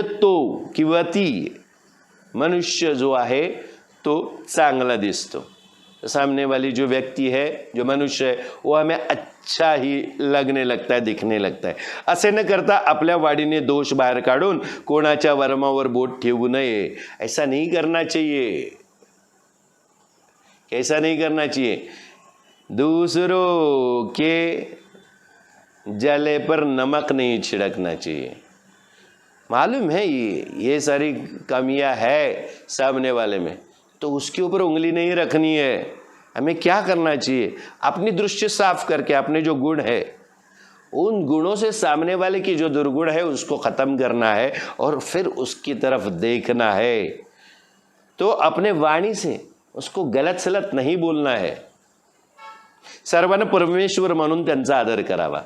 तो किंवा ती मनुष्य जो आहे तो चांगला दिसतो। सामने वाली जो व्यक्ति है, जो मनुष्य है, वो हमें अच्छा ही लगने लगता है, दिखने लगता है। असे न करता आपल्या वाडीने दोष बाहेर काढून कोणाच्या वर्मावर बोट ठेवू नये। ऐसा नहीं करना चाहिए, ऐसा नहीं करना चाहिए। दूसरों के जले पर नमक नहीं छिड़कना चाहिए। मालूम है ये सारी कमियां है सामने वाले में, तो उसके ऊपर उंगली नहीं रखनी है। हमें क्या करना चाहिए? अपनी दृष्टि साफ करके अपने जो गुण है, उन गुणों से सामने वाले की जो दुर्गुण है उसको खत्म करना है और फिर उसकी तरफ देखना है। तो अपने वाणी से उसको गलत सलत नहीं बोलना है। सर्वांना परमेश्वर म्हणून त्यांचा आदर करावा।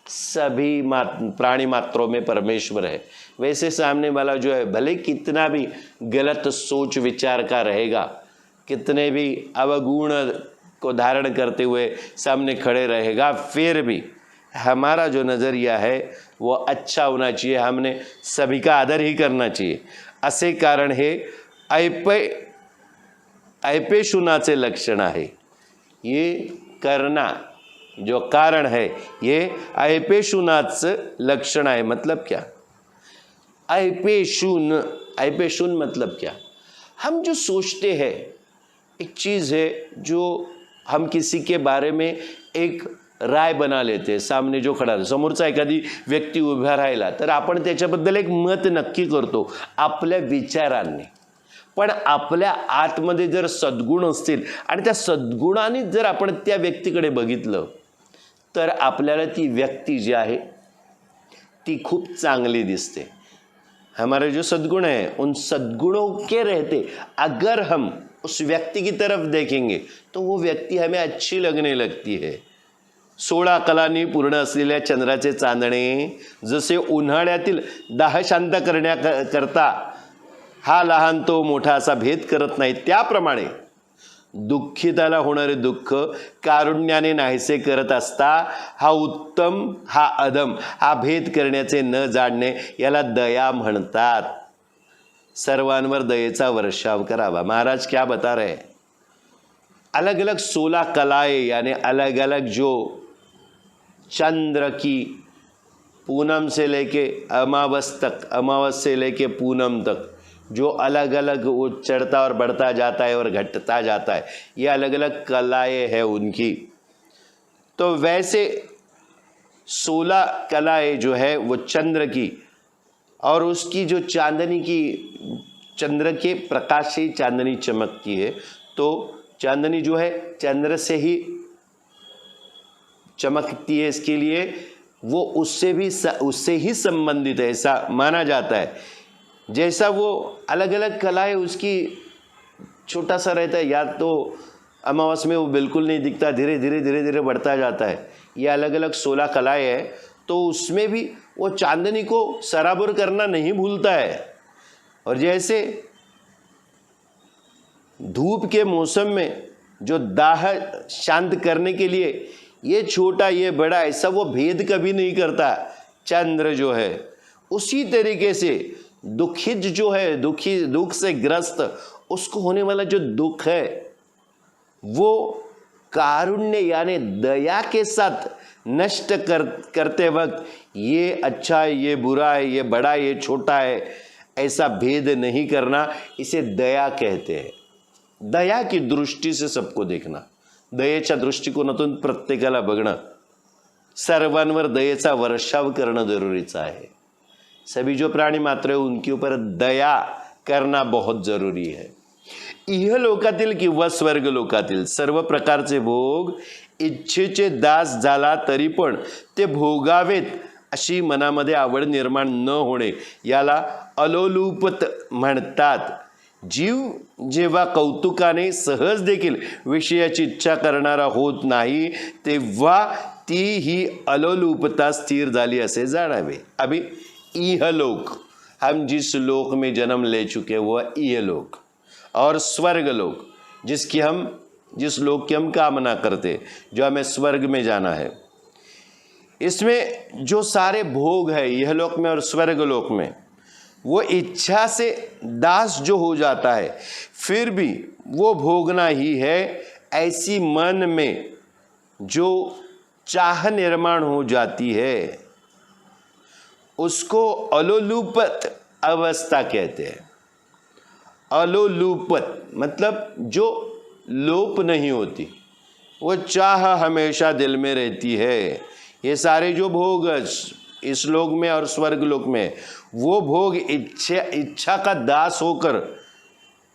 सभी प्राणी मात्रों में परमेश्वर है। वैसे सामने वाला जो है भले कितना भी गलत सोच विचार का रहेगा, कितने भी अवगुण को धारण करते हुए सामने खड़े रहेगा, फिर भी हमारा जो नज़रिया है वो अच्छा होना चाहिए। हमने सभी का आदर ही करना चाहिए। असे कारण हे ऐपेशुनाचे लक्षण आहे। ये करना जो कारण है ये ऐपेशुनाचं लक्षण है। मतलब क्या? ऐपेशुन मतलब क्या? हम जो सोचते हैं, एक चीज़ है जो हम किसी के बारे में एक राय बना लेते हैं। सामने जो खड़ा समोरचा एखादी व्यक्ती उभा राहिला तर आपण त्याच्याबद्दल एक मत नक्की करतो आपल्या विचारांनी। पण आपल्या आतमध्ये जर सद्गुण असतील आणि त्या सद्गुणाने जर आपण त्या व्यक्तीकडे बघितलं तर आपल्याला ती व्यक्ती जी आहे ती खूप चांगली दिसते। हमारे जो सद्गुण है उन सद्गुणों के रहते अगर हम उस व्यक्ति की तरफ देखेंगे तो वो व्यक्ति हमें अच्छी लगने लगती है। 16 कलांनी पूर्ण असलेल्या चंद्राचे चांदणे जसे उन्हाळ्यातील दाह शांत करण्याकरता हा लहान तो मोठा असा भेद करत नाही, त्याप्रमाणे दुःखिताला होणारे दुःख कारुण्याने नाहीसे करत असता हा उत्तम हा अधम हा भेद करण्याचे न जाणणे याला दया म्हणतात। सर्वांवर दयेचा वर्षाव करावा। महाराज क्या बता रहे हैं, अलग अलग 16 कलाएं, यानी अलग अलग जो चंद्र की पूनम से लेके अमावस तक, अमावस से लेके पूनम तक जो अलग अलग वो चढ़ता और बढ़ता जाता है और घटता जाता है, ये अलग अलग कलाएं हैं उनकी। तो वैसे 16 कलाएं जो है वो चंद्र की, और उसकी जो चांदनी की, चंद्र के प्रकाश से चांदनी चमकती है, तो चांदनी जो है चंद्र से ही चमकती है, इसके लिए वो उससे ही संबंधित है, ऐसा माना जाता है। जैसा वो अलग अलग कलाएं उसकी छोटा सा रहता है, या तो अमावस में वो बिल्कुल नहीं दिखता, धीरे धीरे धीरे धीरे बढ़ता जाता है। ये अलग अलग 16 कलाएं हैं, तो उसमें भी वो चांदनी को सराबोर करना नहीं भूलता है। और जैसे धूप के मौसम में जो दाह शांत करने के लिए ये छोटा ये बड़ा ऐसा वो भेद कभी नहीं करता चंद्र जो है, उसी तरीके से दुखित जो है, दुख से ग्रस्त, उसको होने वाला जो दुख है वो कारुण्य यानी दया के साथ नष्ट करते वक्त ये अच्छा है, ये बुरा है, ये बड़ा है, ये छोटा है, ऐसा भेद नहीं करना, इसे दया कहते हैं। दया की दृष्टी से सबको देखना, दयेच्या दृष्टिकोनातून प्रत्येकाला बघणं, सर्वांवर दयेचा वर्षाव करणं जरुरीचं आहे। सभी जो प्राणी मात्र है उनके ऊपर दया करना बहुत जरूरी है। इहलोकातील किंवा स्वर्गलोकातील सर्व प्रकारचे भोग इच्छेचे दास झाला तरी पण ते भोगावेत अशी मनामध्ये आवड निर्माण न होणे याला अलोलुपत म्हणतात। जीव जेव्हा कौतुकाने सहज देखील विषयाची इच्छा करणारा होत नाही तेव्हा ती ही अलोलुपता स्थिर झाली असे जाणावे। अभी इहलोक, हम जिस लोक में जन्म ले चुके वह इहलोक, और स्वर्गलोक जिस लोक की हम कामना करते, जो हमें स्वर्ग में जाना है, इसमें जो सारे भोग है इहलोक में और स्वर्गलोक में, वो इच्छा से दास जो हो जाता है फिर भी वो भोगना ही है, ऐसी मन में जो चाह निर्माण हो जाती है उसको अलोलुपत अवस्था कहते हैं। अलोलुपत मतलब जो लोप नहीं होती, वो चाह हमेशा दिल में रहती है। ये सारे जो भोग इस लोक में और स्वर्ग लोक में, वो भोग इच्छा का दास होकर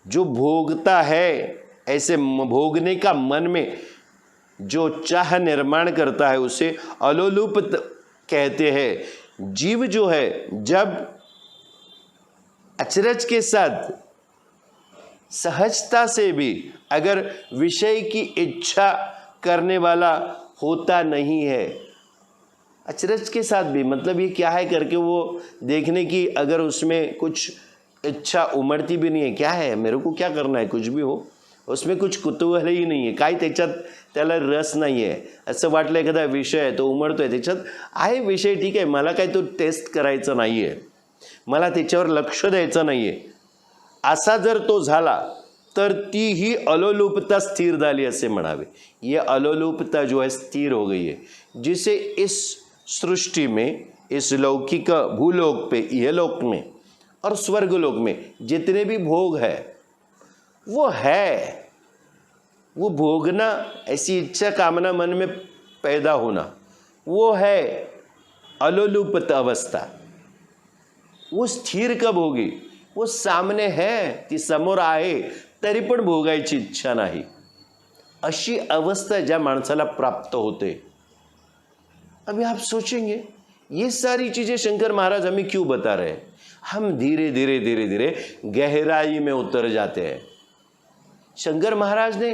जो भोगता है, ऐसे भोगने का मन में जो चाह निर्माण करता है उसे अलोलुपत कहते हैं। जीव जो है जब अचरज के साथ सहजता से भी अगर विषय की इच्छा करने वाला होता नहीं है, अचरज के साथ भी मतलब ये क्या है करके वो देखने की अगर उसमें कुछ इच्छा उमड़ती भी नहीं है, क्या है मेरे को क्या करना है, कुछ भी हो, उसमें कुछ कुतूहल ही नहीं आहे, काही त्याच्यात त्याला रस नाही आहे, असं वाटलं एखादा विषय आहे तो उमडतोय, त्याच्यात आहे विषय ठीक आहे, मला काही तो टेस्ट करायचं नाही आहे, मला त्याच्यावर लक्ष द्यायचं नाही आहे, असा जर तो झाला तर ती ही अलोलुपता स्थिर झाली असे म्हणावे। ये अलोलुपता जो है स्थिर हो गई है, जिसे इस सृष्टि में, इस लौकिक भूलोक पे, इहलोक में और स्वर्गलोक में जितने भी भोग है वो है, वो भोगना, ऐसी इच्छा कामना मन में पैदा होना, वो है अलोलुपत अवस्था। वो स्थिर कब होगी, वो सामने है, ती समोर आहे तरी पण भोगायची इच्छा नाही, अशी अवस्था ज्या माणसाला प्राप्त होते। अभी आप सोचेंगे ये सारी चीजें शंकर महाराज हमें क्यों बता रहे हैं? हम धीरे धीरे धीरे धीरे गहराई में उतर जाते हैं। शंकर महाराज ने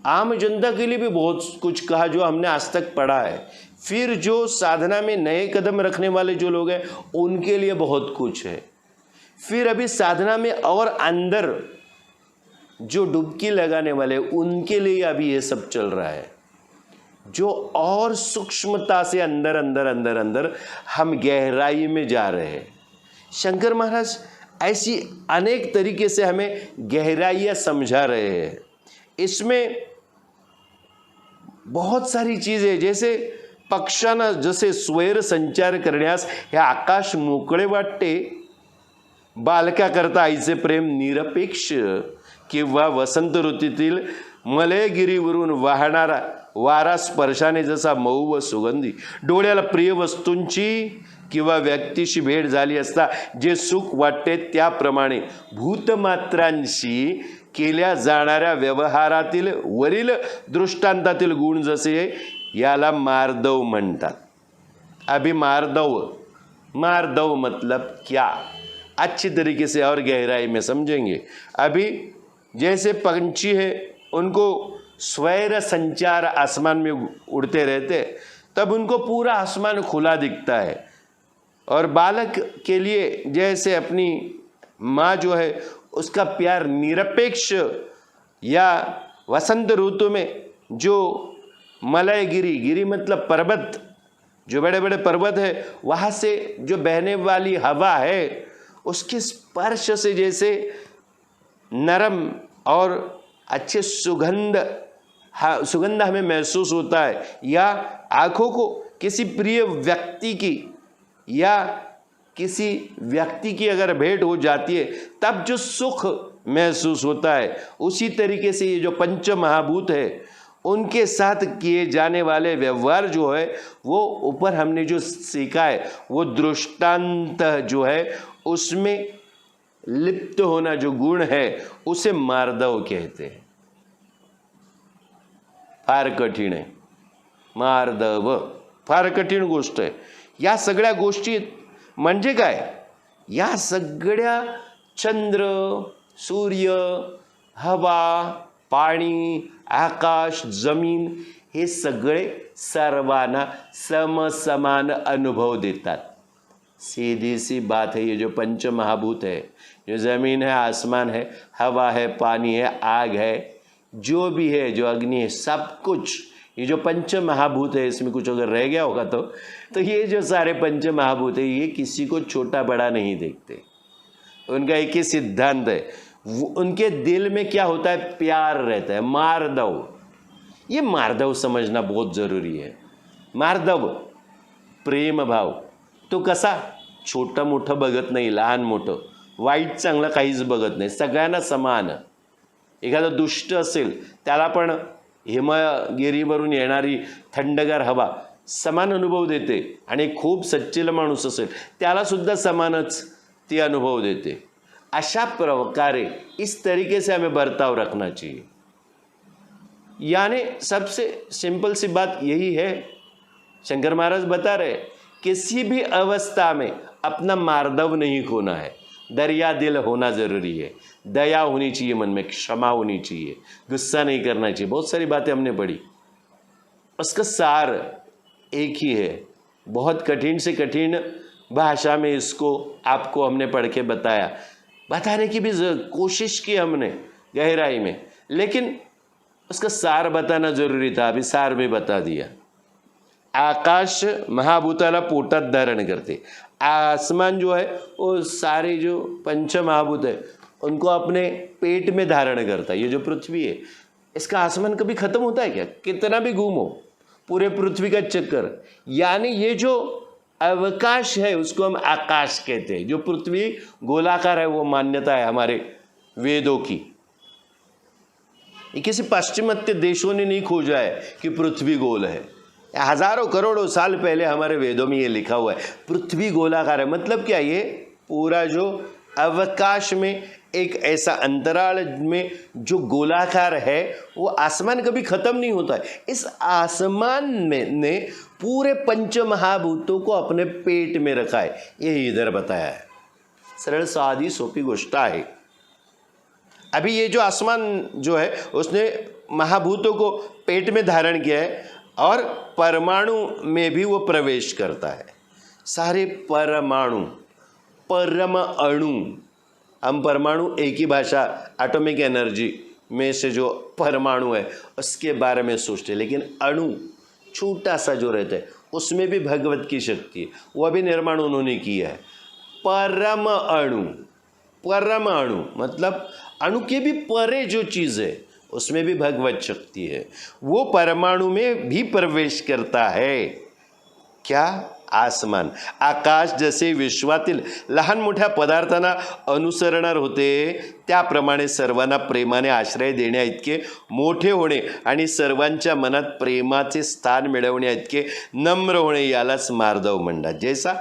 आम जनता के लिए भी बहुत कुछ कहा जो हमने आज तक पढ़ा है, फिर जो साधना में नए कदम रखने वाले जो लोग हैं उनके लिए बहुत कुछ है, फिर अभी साधना में और अंदर जो डुबकी लगाने वाले उनके लिए अभी ये सब चल रहा है, जो और सूक्ष्मता से अंदर अंदर अंदर अंदर हम गहराई में जा रहे हैं। शंकर महाराज ऐसी अनेक तरीके से हमें गहराइयाँ समझा रहे हैं। इसमें बहुत सारी चीज़ें, जैसे पक्ष्यांना जसे स्वैर संचार करण्यास हे आकाश मोकळे वाटते, बालका करता आईचे प्रेम निरपेक्ष, किंवा वसंत ऋतूतील मलयगिरीवरून वाहणारा वारा स्पर्शाने जसा मऊ व सुगंधी, डोळ्याला प्रिय वस्तूंची किंवा व्यक्तीशी भेट झाली असता जे सुख वाटते, त्याप्रमाणे भूतमात्रांशी केल्या जाणाऱ्या व्यवहारातील वरील दृष्टांतातील गुण जसे, याला मार्दव म्हणतात। अभी मार्दव मतलब क्या, अच्छी तरीके से और गहराई में समझेंगे। अभी जैसे पंछी है, उनको स्वैर संचार आसमान में उड़ते रहते, तब उनको पूरा आसमान खुला दिखता है। और बालक के लिए जैसे अपनी माँ जो है उसका प्यार निरपेक्ष, या वसंत ऋतु में जो मलयगिरी, गिरी मतलब पर्वत, जो बड़े बड़े पर्वत है, वहाँ से जो बहने वाली हवा है उसके स्पर्श से जैसे नरम और अच्छे सुगंध हमें महसूस होता है, या आँखों को किसी प्रिय व्यक्ति की या किसी व्यक्ति की अगर भेंट हो जाती है तब जो सुख महसूस होता है, उसी तरीके से ये जो पंच महाभूत है उनके साथ किए जाने वाले व्यवहार जो है, वो ऊपर हमने जो सीखा है वो दृष्टांत जो है उसमें लिप्त होना जो गुण है उसे मार्दव कहते हैं। फार कठीण आहे मार्दव, फार कठीण गोष्ट आहे। या सगळ्या गोष्टी म्हणजे काय, या सगळ्या चंद्र, सूर्य, हवा, पाणी, आकाश, जमीन हे सगळे सर्वांना समसमान अनुभव देतात। सीधी सी बात है, ये जो पंच महाभूत है, जो ज़मीन है, आसमान है, हवा है, पानी है, आग है, जो भी है, जो अग्नि है, सब कुछ ये जो पंच महाभूत है, इसमें कुछ अगर रह गया होगा तो ये जो सारे पंच महाभूत है ये किसी को छोटा बड़ा नहीं देखते। उनका एक ही सिद्धांत है, उनके दिल में क्या होता है, प्यार रहता है। मार्दव, ये मार्दव समझना बहुत ज़रूरी है। मार्दव प्रेम भाव तो कसा, छोटा मोठं बघत नाही, लहान मोठं, वाईट चांगलं काहीच बघत नाही, सगळ्यांना समान। एखादा दुष्ट असेल त्याला पण हिमगिरीवरून येणारी थंडगार हवा समान अनुभव देते, आणि खूप सच्चेला माणूस असेल त्याला सुद्धा समानच ती अनुभव देते। अशा प्रकारे इस तरीके से हमें बर्ताव रखना चाहिए। यानी सबसे सिंपल सी बात यही है, शंकर महाराज बता रहे किसी भी अवस्था में अपना मार्दव नहीं खोना है, दरिया दिल होना ज़रूरी है, दया होनी चाहिए मन में, क्षमा होनी चाहिए, गुस्सा नहीं करना चाहिए। बहुत सारी बातें हमने पढ़ी, उसका सार एक ही है। बहुत कठिन से कठिन भाषा में इसको आपको हमने पढ़ के बताने की भी कोशिश की हमने गहराई में, लेकिन उसका सार बताना ज़रूरी था, अभी सार भी बता दिया। आकाश महाभूताला पोटात धारण करते, आसमान जो है वो सारे जो पंच महाभूत है उनको अपने पेट में धारण करता है। ये जो पृथ्वी है, इसका आसमान कभी ख़त्म होता है क्या, कितना भी घूमो पूरे पृथ्वी का चक्कर, यानी ये जो अवकाश है उसको हम आकाश कहते हैं। जो पृथ्वी गोलाकार है वो मान्यता है हमारे वेदों की, ये किसी पाश्चिमात्य देशों ने नहीं खोजा है कि पृथ्वी गोल है। हजारों करोड़ों साल पहले हमारे वेदों में ये लिखा हुआ है पृथ्वी गोलाकार है। मतलब क्या, ये पूरा जो अवकाश में एक ऐसा अंतराल में जो गोलाकार है वो आसमान कभी ख़त्म नहीं होता है। इस आसमान में ने पूरे पंच महाभूतों को अपने पेट में रखा है, यही इधर बताया है। सरल सादी सोपी गोष्ट है। अभी ये जो आसमान जो है उसने महाभूतों को पेट में धारण किया है और परमाणु में भी वो प्रवेश करता है। सारे परमाणु, परम अणु, हम परमाणु एक ही भाषा एटॉमिक एनर्जी में से जो परमाणु है उसके बारे में सोचते हैं, लेकिन अणु छोटा सा जो रहता है उसमें भी भगवत की शक्ति है, वह भी निर्माण उन्होंने किया है। परम अणु परमाणु मतलब अणु के भी परे जो चीज़ है उसमें भी भगवत शक्ति है। वो परमाणु में भी प्रवेश करता है। क्या? आसमान, आकाश जसे विश्वातील लहान मोठ्या पदार्थांना अनुसरणार होते त्याप्रमाणे सर्वांना प्रेमाने आश्रय देण्या इतके मोठे होणे आणि सर्वांच्या मनात प्रेमाचे स्थान मिळवण्या इतके नम्र होणे यालाच मार्दव म्हणतात। जैसा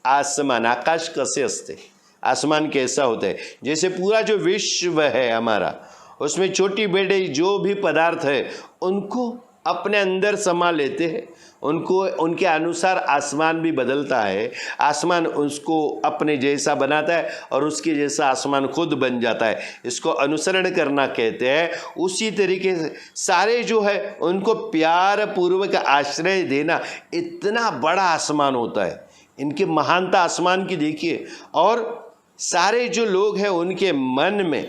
आसमान, आकाश कैसे असते, आसमान कैसा होता है, जैसे पूरा जो विश्व है हमारा, उसमें छोटी बड़ी जो भी पदार्थ है उनको अपने अंदर समा लेते हैं, उनको उनके अनुसार आसमान भी बदलता है, आसमान उसको अपने जैसा बनाता है और उसके जैसा आसमान खुद बन जाता है। इसको अनुसरण करना कहते हैं। उसी तरीके से सारे जो है उनको प्यार पूर्वक आश्रय देना, इतना बड़ा आसमान होता है। इनकी महानता आसमान की देखिए। और सारे जो लोग हैं उनके मन में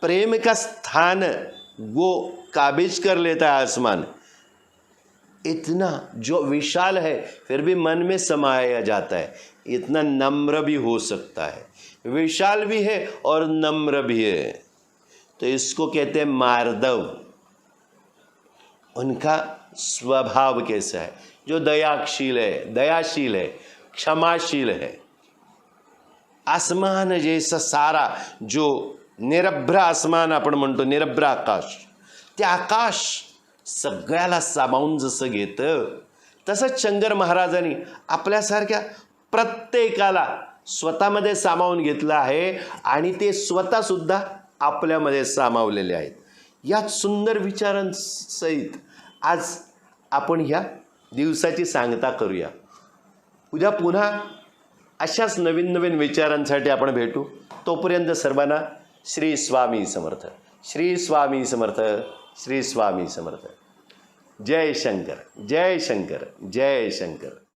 प्रेम का स्थान वो काबिज कर लेता है आसमान। इतना जो विशाल है फिर भी मन में समाया जाता है, इतना नम्र भी हो सकता है, विशाल भी है और नम्र भी है। तो इसको कहते हैं मार्दव। उनका स्वभाव कैसा है? जो दयाशील है, दयाशील है, क्षमाशील है। आसमान जैसा सारा जो निरभ्र आसमान आपण म्हणतो, निरभ्र आकाश, ते आकाश सगळ्याला सामावून जसं घेतं तसंच शंकर महाराजांनी आपल्यासारख्या प्रत्येकाला स्वतःमध्ये सामावून घेतलं आहे आणि ते स्वतःसुद्धा आपल्यामध्ये सामावलेले आहेत। या सुंदर विचारांसहित आज आपण ह्या दिवसाची सांगता करूया। उद्या पुन्हा अशाच नवीन नवीन विचारांसाठी आपण भेटू। तोपर्यंत सर्वांना श्री स्वामी समर्थ, श्री स्वामी समर्थ, श्री स्वामी समर्थ। जय शंकर, जय शंकर, जय शंकर।